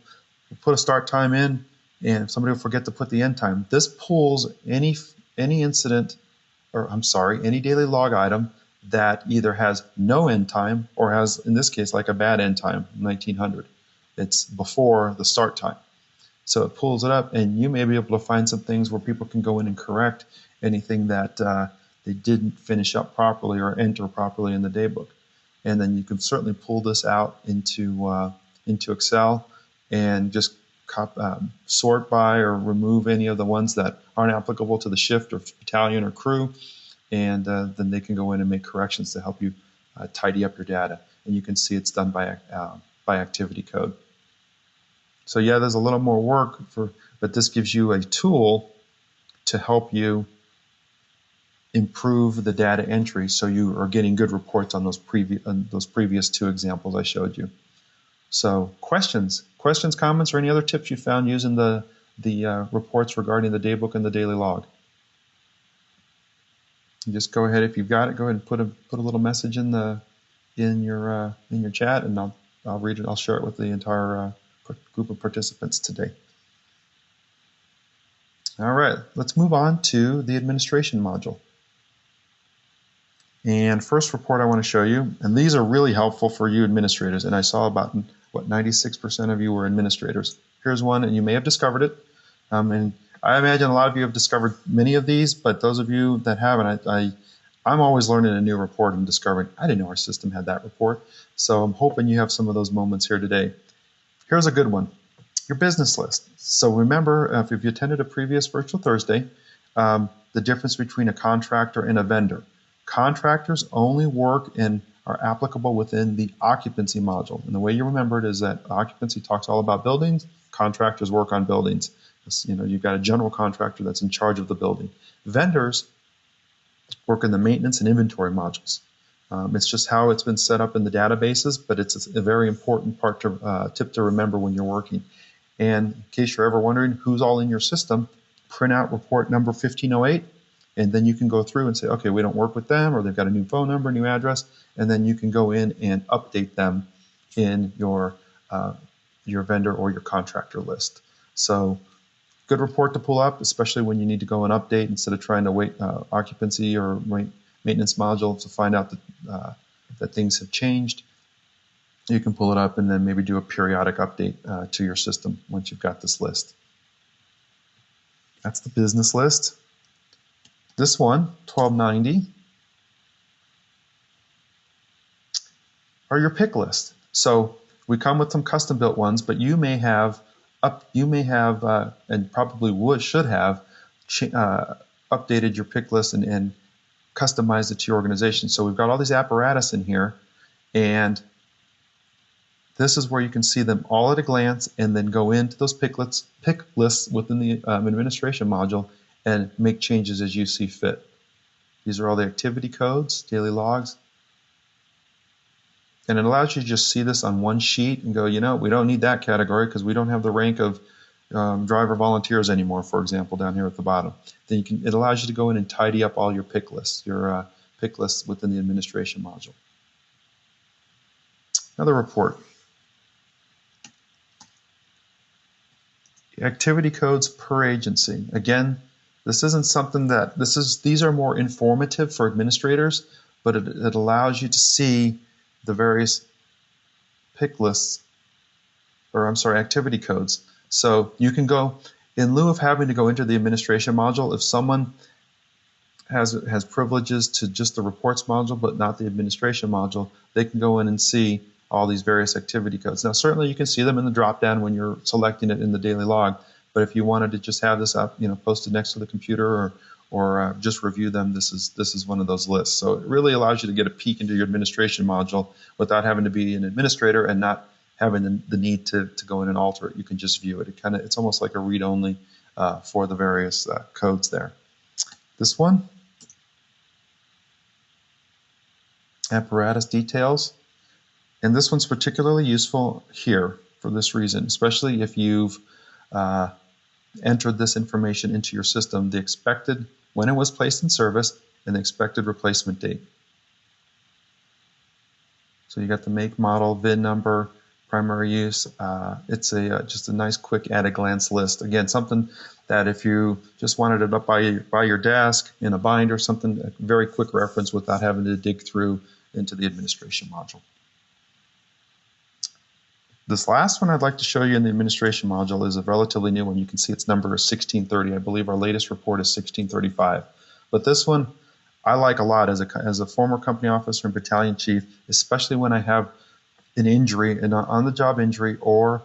put a start time in, and if somebody will forget to put the end time. This pulls any incident, or I'm sorry, any daily log item that either has no end time or has, in this case, like a bad end time, 1900. It's before the start time. So it pulls it up, and you may be able to find some things where people can go in and correct anything that they didn't finish up properly or enter properly in the daybook. And then you can certainly pull this out into Excel and just sort by or remove any of the ones that aren't applicable to the shift or battalion or crew, and then they can go in and make corrections to help you tidy up your data. And you can see it's done by activity code. So yeah, there's a little more work for but this gives you a tool to help you improve the data entry so you are getting good reports on those previous two examples I showed you. So questions, comments, or any other tips you found using the reports regarding the daybook and the daily log? And just go ahead, if you've got it, go ahead and put a little message in your chat, and I'll read it. I'll share it with the entire group of participants today. All right, let's move on to the administration module. And first report I want to show you, and these are really helpful for you administrators, and I saw about, what, 96% of you were administrators. Here's one, and you may have discovered it, and I imagine a lot of you have discovered many of these, but those of you that haven't, I'm always learning a new report and discovering, I didn't know our system had that report, so I'm hoping you have some of those moments here today. Here's a good one, your business list. So remember, if you attended a previous Virtual Thursday, the difference between a contractor and a vendor. Contractors only work and are applicable within the occupancy module. And the way you remember it is that occupancy talks all about buildings, contractors work on buildings. You know, you've got a general contractor that's in charge of the building. Vendors work in the maintenance and inventory modules. It's just how it's been set up in the databases, but it's a very important tip to remember when you're working. And in case you're ever wondering who's all in your system, print out report number 1508, and then you can go through and say, okay, we don't work with them, or they've got a new phone number, new address, and then you can go in and update them in your vendor or your contractor list. So good report to pull up, especially when you need to go and update instead of trying to wait occupancy or maintenance module to find out that things have changed. You can pull it up and then maybe do a periodic update to your system once you've got this list. That's the business list. This one, 1290, are your pick list. So we come with some custom built ones, but you may have and probably should have updated your pick list and customized it to your organization. So we've got all these apparatus in here, and this is where you can see them all at a glance and then go into those pick lists within the administration module and make changes as you see fit. These are all the activity codes, daily logs. And it allows you to just see this on one sheet and go, you know, we don't need that category because we don't have the rank of driver volunteers anymore, for example, down here at the bottom. Then it allows you to go in and tidy up all your pick lists within the administration module. Another report. Activity codes per agency. Again, this isn't something that, these are more informative for administrators, but it allows you to see the various pick lists, or I'm sorry, activity codes. So you can go, in lieu of having to go into the administration module, if someone has privileges to just the reports module but not the administration module, they can go in and see all these various activity codes. Now certainly you can see them in the drop down when you're selecting it in the daily log, but if you wanted to just have this up, you know, posted next to the computer or just review them, this is one of those lists. So it really allows you to get a peek into your administration module without having to be an administrator and not having the need to go in and alter it. You can just view it. It's almost like a read-only for the various codes there. This one, Apparatus Details. And this one's particularly useful here for this reason, especially if you've entered this information into your system, the expected, when it was placed in service, and the expected replacement date. So you got the make, model, VIN number, primary use. It's just a nice, quick, at-a-glance list. Again, something that if you just wanted it up by your desk in a binder, something, a very quick reference without having to dig through into the administration module. This last one I'd like to show you in the administration module is a relatively new one. You can see its number is 1630. I believe our latest report is 1635. But this one I like a lot as a former company officer and battalion chief, especially when I have an injury, an on-the-job injury or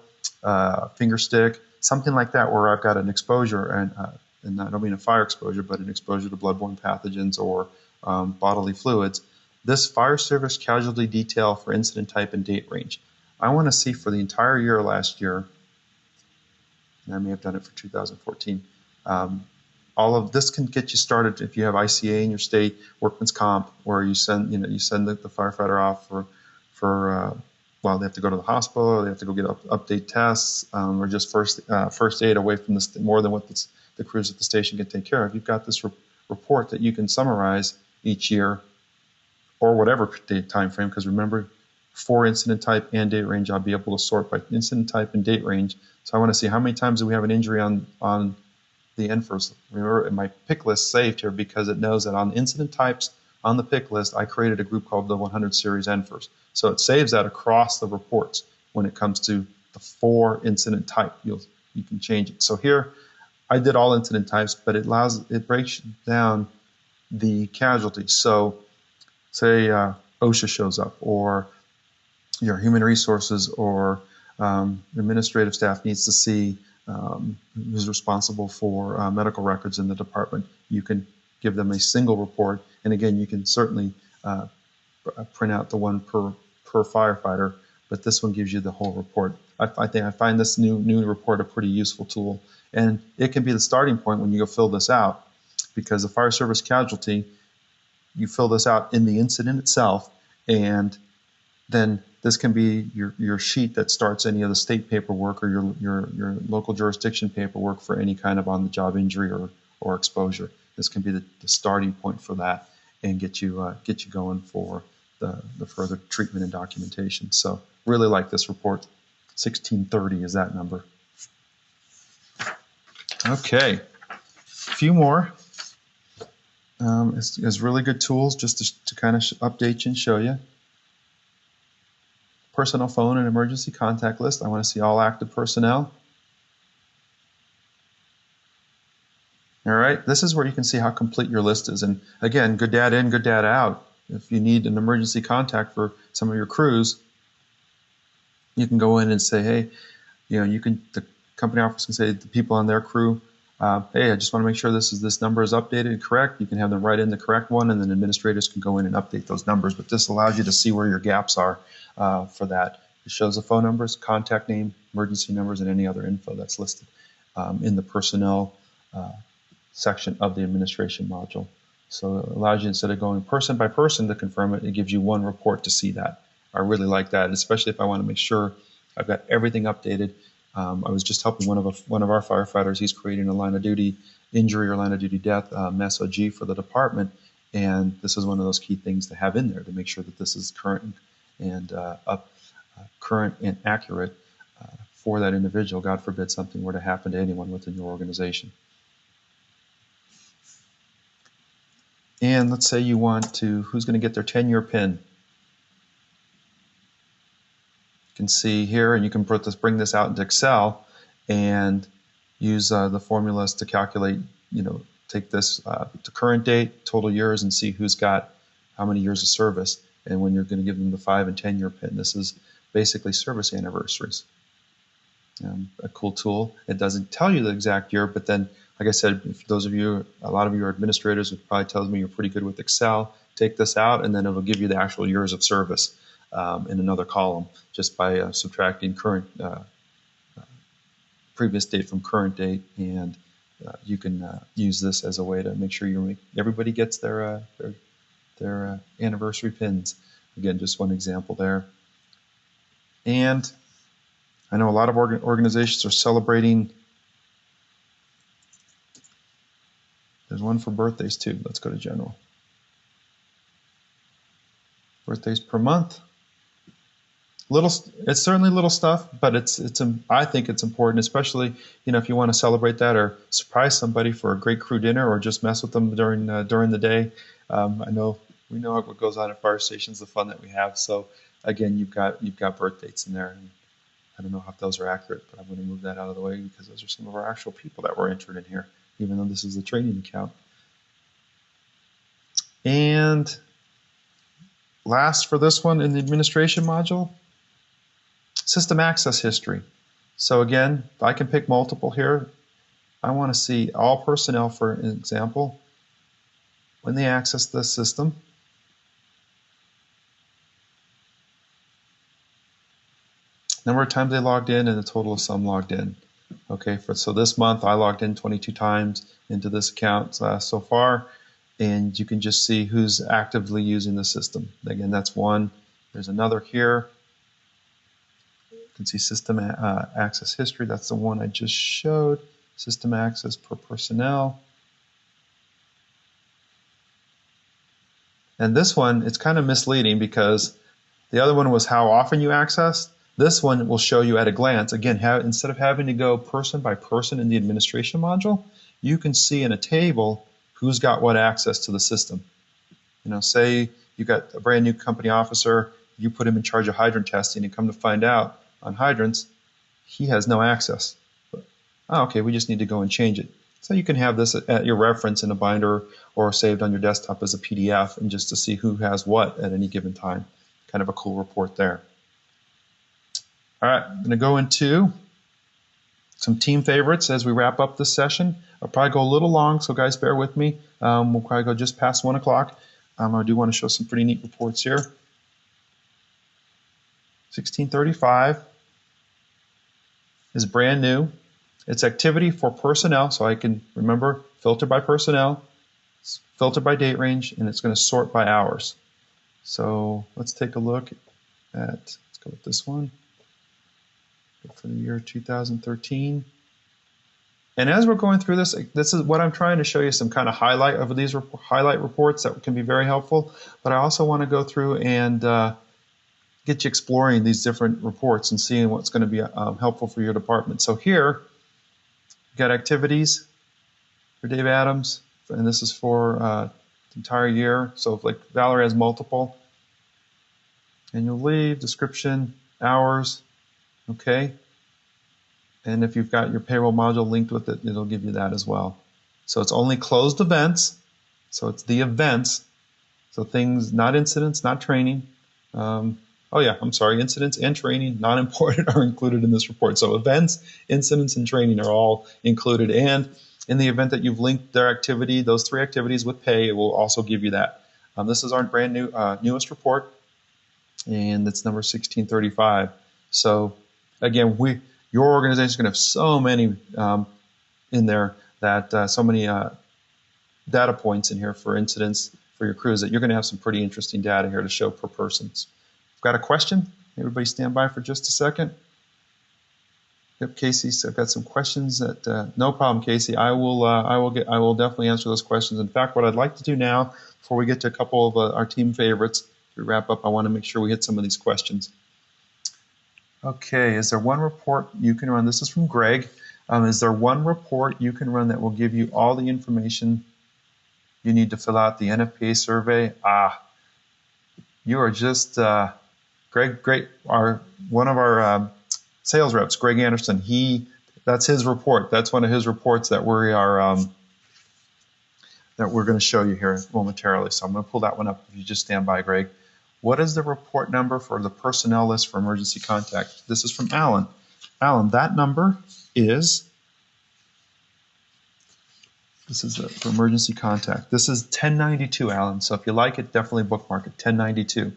finger stick, something like that, where I've got an exposure, and I don't mean a fire exposure, but an exposure to bloodborne pathogens or bodily fluids. This fire service casualty detail for incident type and date range. I want to see for the entire year last year And I may have done it for 2014. All of this can get you started if you have ICA in your state, workman's comp, where you send the firefighter off for well, they have to go to the hospital, or they have to go get update tests, or just first aid away from more than what the crews at the station can take care of. You've got this report that you can summarize each year, or whatever time frame, because remember, for incident type and date range, I'll be able to sort by incident type and date range. So I want to see how many times do we have an injury on the NFIRS. Remember, my pick list saved here because it knows that on incident types on the pick list, I created a group called the 100 series NFIRS. So it saves that across the reports when it comes to the for incident type. You can change it. So here, I did all incident types, but it breaks down the casualties. So say OSHA shows up, or your human resources or administrative staff needs to see who's responsible for medical records in the department. You can give them a single report, and again, you can certainly print out the one per firefighter, but this one gives you the whole report. I find this new report a pretty useful tool, and it can be the starting point when you go fill this out, because the fire service casualty, you fill this out in the incident itself, and then this can be your sheet that starts any of the state paperwork or your local jurisdiction paperwork for any kind of on-the-job injury or exposure. This can be the starting point for that and get you going for the further treatment and documentation. So really like this report. 1630 is that number. Okay, a few more. It's really good tools just to kind of update you and show you. Personnel phone and emergency contact list. I want to see all active personnel. All right, this is where you can see how complete your list is. And again, good data in, good data out. If you need an emergency contact for some of your crews, you can go in and say, hey, the company office can say to the people on their crew, hey, I just want to make sure this number is updated and correct. You can have them write in the correct one, and then administrators can go in and update those numbers. But this allows you to see where your gaps are for that. It shows the phone numbers, contact name, emergency numbers, and any other info that's listed in the personnel section of the administration module. So it allows you, instead of going person by person to confirm it, it gives you one report to see that. I really like that, especially if I want to make sure I've got everything updated. I was just helping one of our firefighters. He's creating a line of duty injury or line of duty death SOG for the department, and this is one of those key things to have in there to make sure that this is current and current and accurate for that individual. God forbid something were to happen to anyone within your organization. And let's say you want to, who's going to get their 10-year PIN? You can see here, and you can bring this out into Excel and use the formulas to calculate, take this to current date, total years, and see who's got how many years of service. And when you're going to give them the 5 and 10-year PIN, this is basically service anniversaries. A cool tool. It doesn't tell you the exact year, but then, like I said, if a lot of you are administrators, it probably tells me you're pretty good with Excel. Take this out, and then it'll give you the actual years of service in another column just by subtracting previous date from current date, and you can use this as a way to make sure everybody gets their anniversary pins. Again, just one example there. And I know a lot of organizations are celebrating. There's one for birthdays too. Let's go to general. Birthdays per month. It's certainly little stuff, but I think it's important, especially if you want to celebrate that or surprise somebody for a great crew dinner or just mess with them during the day. I know we know what goes on at fire stations, the fun that we have. So again, you've got birth dates in there, and I don't know if those are accurate, but I'm going to move that out of the way because those are some of our actual people that were entered in here, even though this is a training account. And last for this one in the administration module, system access history. So again, I can pick multiple here. I want to see all personnel, for example, when they access the system. Number of times they logged in and the total of some logged in. Okay, so this month I logged in 22 times into this account so far, and you can just see who's actively using the system. Again, that's one. There's another here. You can see system access history. That's the one I just showed. System access per personnel. And this one, it's kind of misleading because the other one was how often you accessed. This one will show you at a glance. Again, instead of having to go person by person in the administration module, you can see in a table who's got what access to the system. You know, say you got a brand new company officer, you put him in charge of hydrant testing, and come to find out on hydrants, he has no access. But, oh, okay, we just need to go and change it. So you can have this at your reference in a binder or saved on your desktop as a PDF, and just to see who has what at any given time. Kind of a cool report there. All right, I'm going to go into some team favorites as we wrap up this session. I'll probably go a little long, so guys, bear with me. We'll probably go just past 1 o'clock. I do want to show some pretty neat reports here. 1635 is brand new. It's activity for personnel, so I can remember filter by personnel, filter by date range, and it's going to sort by hours. So let's take a look at, let's go with this one. Go for the year 2013. And as we're going through this, this is what I'm trying to show you, some kind of highlight of these highlight reports that can be very helpful. But I also want to go through and get you exploring these different reports and seeing what's going to be helpful for your department. So here, you've got activities for Dave Adams, and this is for the entire year. So if, like, Valerie has multiple. Annual leave, description, hours, okay. And if you've got your payroll module linked with it, it'll give you that as well. So it's only closed events. So it's the events. So things, not incidents, not training. Oh yeah, I'm sorry, incidents and training, not important, are included in this report. So events, incidents, and training are all included. And in the event that you've linked their activity, those 3 activities with pay, it will also give you that. This is our brand new newest report, and it's number 1635. So again, your organization is going to have so many in there, that so many data points in here for incidents for your crews, that you're going to have some pretty interesting data here to show per person. I've got a question. Everybody stand by for just a second. Yep, Casey, so I've got some questions that, no problem, Casey. I will definitely answer those questions. In fact, what I'd like to do now, before we get to a couple of our team favorites, to wrap up, I want to make sure we hit some of these questions. Okay, is there one report you can run? This is from Greg. Is there one report you can run that will give you all the information you need to fill out the NFPA survey? You are just, Greg, great. One of our sales reps, Greg Anderson, that's his report. That's one of his reports that we are that we're going to show you here momentarily. So I'm going to pull that one up if you just stand by, Greg. What is the report number for the personnel list for emergency contact? This is from Alan. Alan, that number is, this is for emergency contact. This is 1092, Alan. So if you like it, definitely bookmark it, 1092.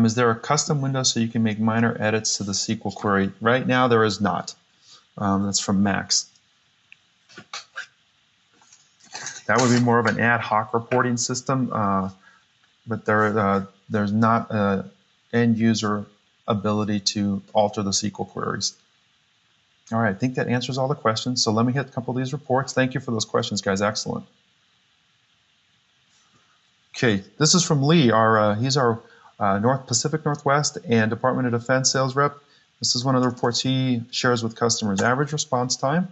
Is there a custom window so you can make minor edits to the SQL query? Right now, there is not. That's from Max. That would be more of an ad hoc reporting system, but there's not an end user ability to alter the SQL queries. All right, I think that answers all the questions. So let me hit a couple of these reports. Thank you for those questions, guys. Excellent. Okay, this is from Lee. He's our Pacific Northwest and Department of Defense sales rep. This is one of the reports he shares with customers. Average response time.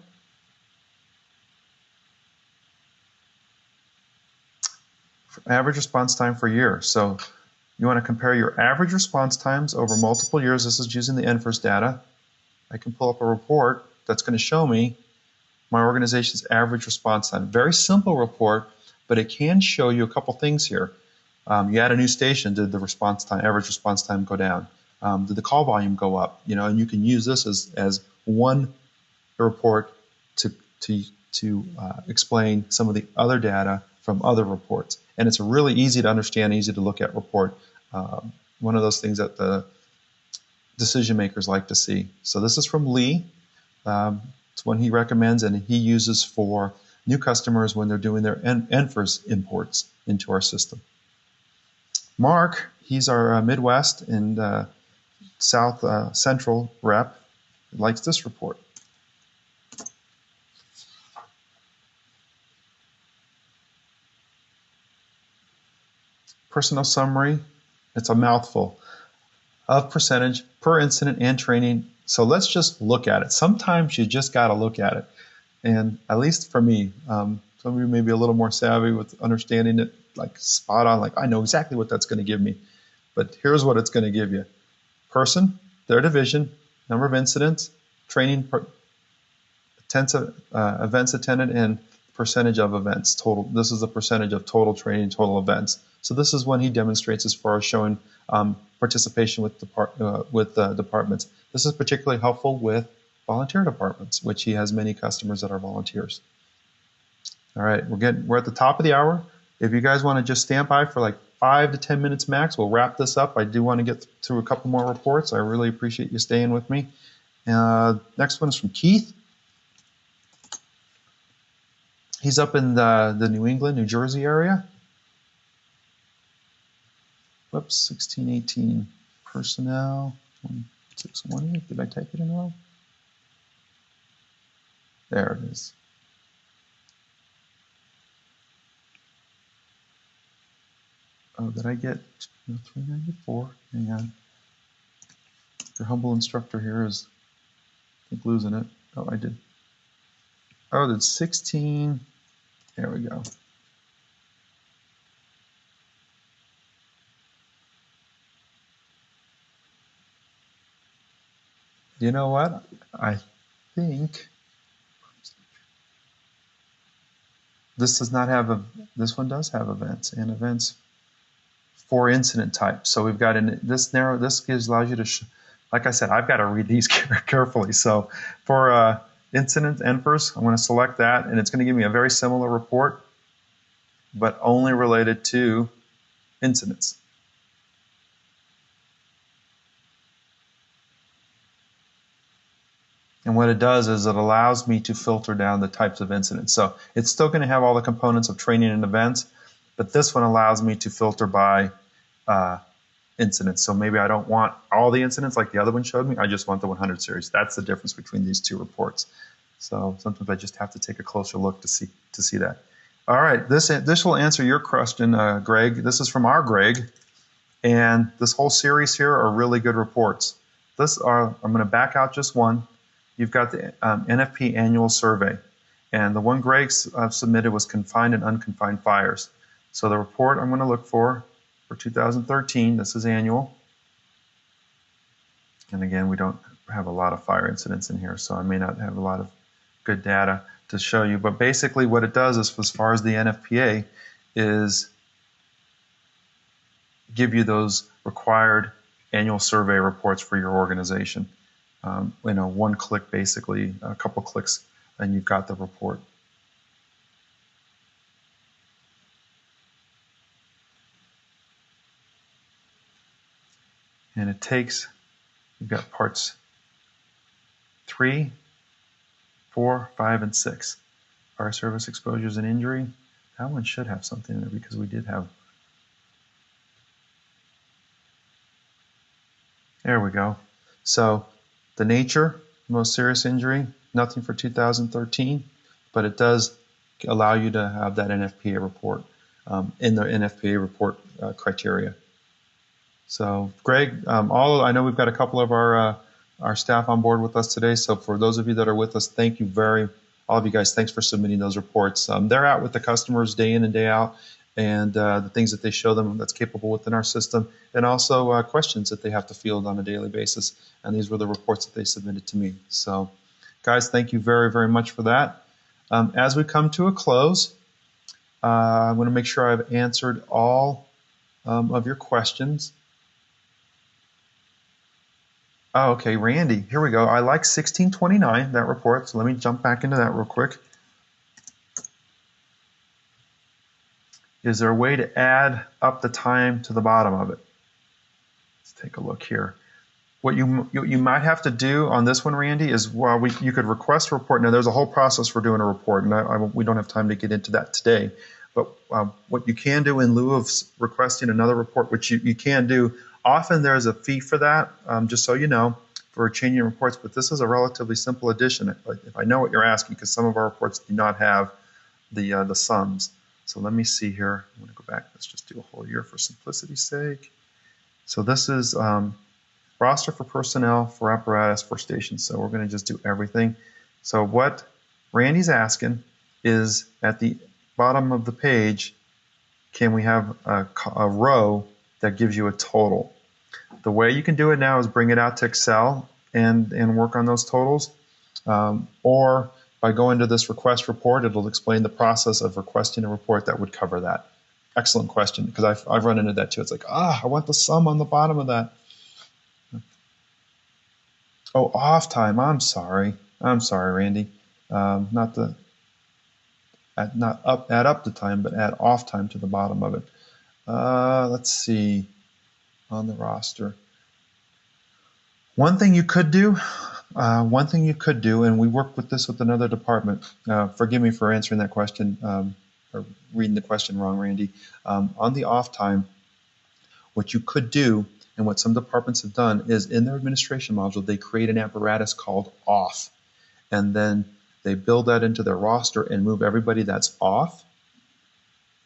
Average response time for a year. So you want to compare your average response times over multiple years. This is using the NFIRS data. I can pull up a report that's going to show me my organization's average response time. Very simple report, but it can show you a couple things here. You add a new station, did the response time, average response time go down? Did the call volume go up? You know, and you can use this as one report to explain some of the other data from other reports. And it's a really easy to understand, easy to look at report. One of those things that decision makers like to see. So this is from Lee. It's one he recommends and he uses for new customers when they're doing their Nfp imports into our system. Mark, he's our Midwest and South Central rep, likes this report. Personnel summary, it's a mouthful of percentage per incident and training. So let's just look at it. Sometimes you just got to look at it. And at least for me, some of you may be a little more savvy with understanding it like spot on, like I know exactly what that's going to give me. But here's what it's going to give you. Person, their division, number of incidents, training, events attended, and percentage of events total. This is the percentage of total training, total events. So this is when he demonstrates as far as showing participation with departments. This is particularly helpful with volunteer departments, which he has many customers that are volunteers. All right, we're at the top of the hour. If you guys want to just stand by for like 5 to 10 minutes max, we'll wrap this up. I do want to get through a couple more reports. I really appreciate you staying with me. Next one is from Keith. He's up in the New England, New Jersey area. Whoops, 1618 personnel, 1618. Did I type it in wrong? There it is. Oh, did I get 394? Hang on. Your humble instructor here is, I think, losing it. Oh, I did. Oh, that's 16. There we go. You know what? I think this does not have this one does have events and events for incident type. So we've got this allows you to, like I said, I've got to read these carefully. So for incident Nfps, I'm going to select that, and it's going to give me a very similar report, but only related to incidents. And what it does is it allows me to filter down the types of incidents. So it's still going to have all the components of training and events, but this one allows me to filter by incidents. So maybe I don't want all the incidents like the other one showed me. I just want the 100 series. That's the difference between these two reports. So sometimes I just have to take a closer look to see that. All right, this will answer your question, Greg. This is from our Greg, and this whole series here are really good reports. I'm going to back out just one. You've got the Nfp Annual Survey, and the one Greg submitted was confined and unconfined fires. So the report I'm going to look for 2013, this is annual. And again, we don't have a lot of fire incidents in here, so I may not have a lot of good data to show you. But basically what it does is, as far as the NFPA, is give you those required annual survey reports for your organization. One click, basically, a couple clicks, and you've got the report. And it takes, you've got parts 3, 4, 5, and 6. Fire service exposures and injury. That one should have something in there because we did have. There we go. So the nature, most serious injury, nothing for 2013, but it does allow you to have that NFPA report in the NFPA report criteria. So Greg, I know we've got a couple of our staff on board with us today. So for those of you that are with us, thank you all of you guys, thanks for submitting those reports. They're out with the customers day in and day out, and the things that they show them that's capable within our system, and also questions that they have to field on a daily basis. And these were the reports that they submitted to me. So guys, thank you very, very much for that. As we come to a close, I want to make sure I've answered all of your questions. Oh, okay, Randy, here we go. I like 1629, that report, so let me jump back into that real quick. Is there a way to add up the time to the bottom of it? Let's take a look here. What you might have to do on this one, Randy, is you could request a report. Now, there's a whole process for doing a report, and we don't have time to get into that today. But what you can do in lieu of requesting another report, which you can do, often there's a fee for that, just so you know, for changing reports. But this is a relatively simple addition, if I know what you're asking, because some of our reports do not have the sums. So let me see here. I'm going to go back. Let's just do a whole year for simplicity's sake. So this is roster for personnel, for apparatus, for stations. So we're going to just do everything. So what Randy's asking is at the bottom of the page, can we have a row that gives you a total? The way you can do it now is bring it out to Excel and work on those totals, or by going to this request report, it'll explain the process of requesting a report that would cover that. Excellent question, because I've run into that too. It's like, I want the sum on the bottom of that. Oh, off time. I'm sorry, Randy. Not add up the time, but add off time to the bottom of it. Let's see, on the roster. One thing you could do, and we work with this with another department. Forgive me for answering that question or reading the question wrong, Randy. On the off time, what you could do, and what some departments have done, is in their administration module, they create an apparatus called off. And then they build that into their roster and move everybody that's off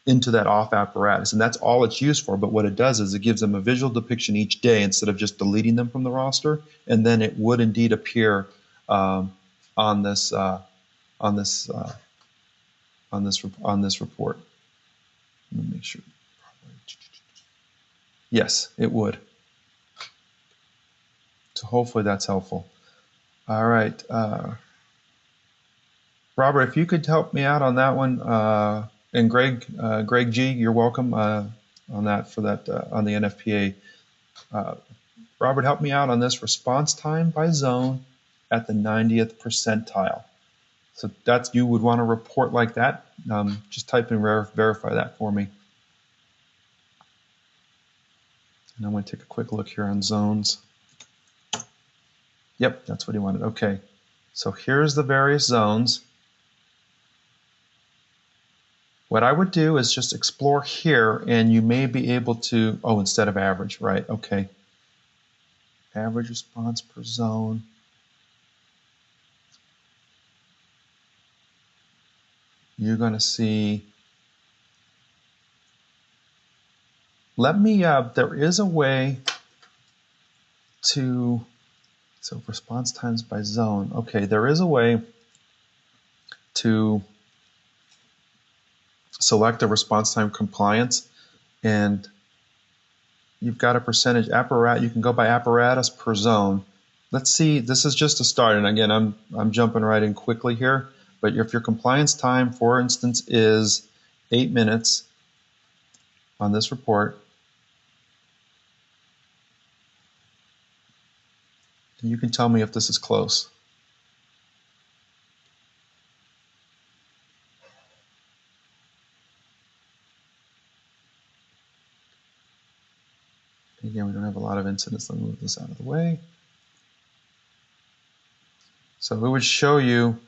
into that off apparatus. And that's all it's used for. But what it does is it gives them a visual depiction each day instead of just deleting them from the roster. And then it would indeed appear on this report. Let me make sure. Yes, it would. So hopefully that's helpful. All right, Robert, if you could help me out on that one, and Greg G, you're welcome on that on the NFPA. Robert, help me out on this response time by zone at the 90th percentile. So you would want to report like that. Just type in verify that for me. And I'm going to take a quick look here on zones. Yep, that's what he wanted. Okay, so here's the various zones. What I would do is just explore here, and you may be able to, instead of average, right? Okay. Average response per zone. You're going to see, there is a way to, so response times by zone. Okay, there is a way to select a response time compliance, and you've got a percentage apparatus. You can go by apparatus per zone. Let's see, this is just a start, and again, I'm jumping right in quickly here, but if your compliance time, for instance, is 8 minutes on this report, and you can tell me if this is close. Again, we don't have a lot of incidents. Let me move this out of the way. So it would show you,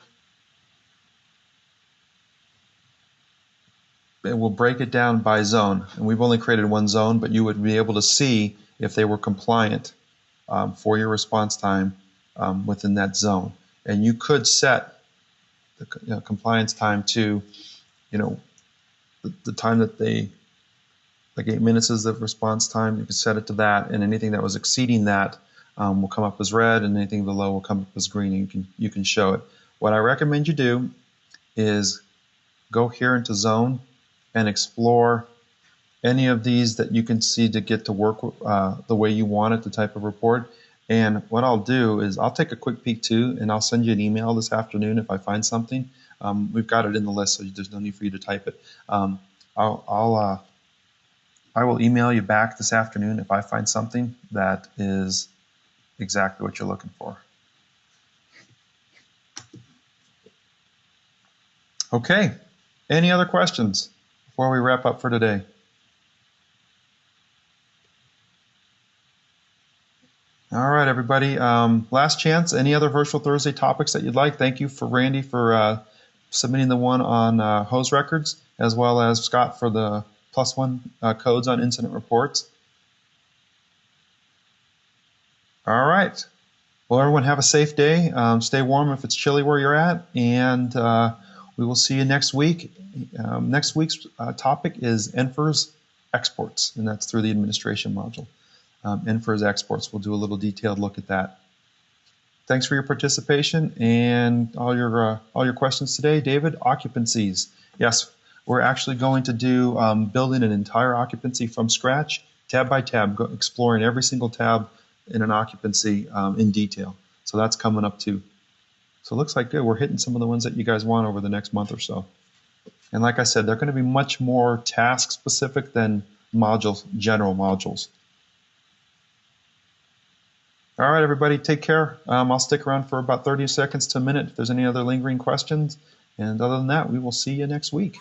it will break it down by zone. And we've only created one zone, but you would be able to see if they were compliant for your response time within that zone. And you could set the compliance time to, the time that they, like 8 minutes is the response time. You can set it to that, and anything that was exceeding that will come up as red, and anything below will come up as green, and you can show it. What I recommend you do is go here into zone and explore any of these that you can see to get to work the way you want it, the type of report. And what I'll do is I'll take a quick peek too, and I'll send you an email this afternoon if I find something. We've got it in the list, so there's no need for you to type it. I will email you back this afternoon if I find something that is exactly what you're looking for. Okay, any other questions before we wrap up for today? All right, everybody. Last chance. Any other Virtual Thursday topics that you'd like? Thank you for Randy for submitting the one on hose records, as well as Scott for the +1 codes on incident reports. All right. Well, everyone have a safe day. Stay warm if it's chilly where you're at, and we will see you next week. Next week's topic is NFRS exports, and that's through the administration module. NFRS exports. We'll do a little detailed look at that. Thanks for your participation and all your questions today. David, occupancies. Yes, we're actually going to do building an entire occupancy from scratch, tab by tab, exploring every single tab in an occupancy in detail. So that's coming up too. So it looks like good. We're hitting some of the ones that you guys want over the next month or so. And like I said, they're going to be much more task specific than modules, general modules. All right, everybody, take care. I'll stick around for about 30 seconds to a minute if there's any other lingering questions. And other than that, we will see you next week.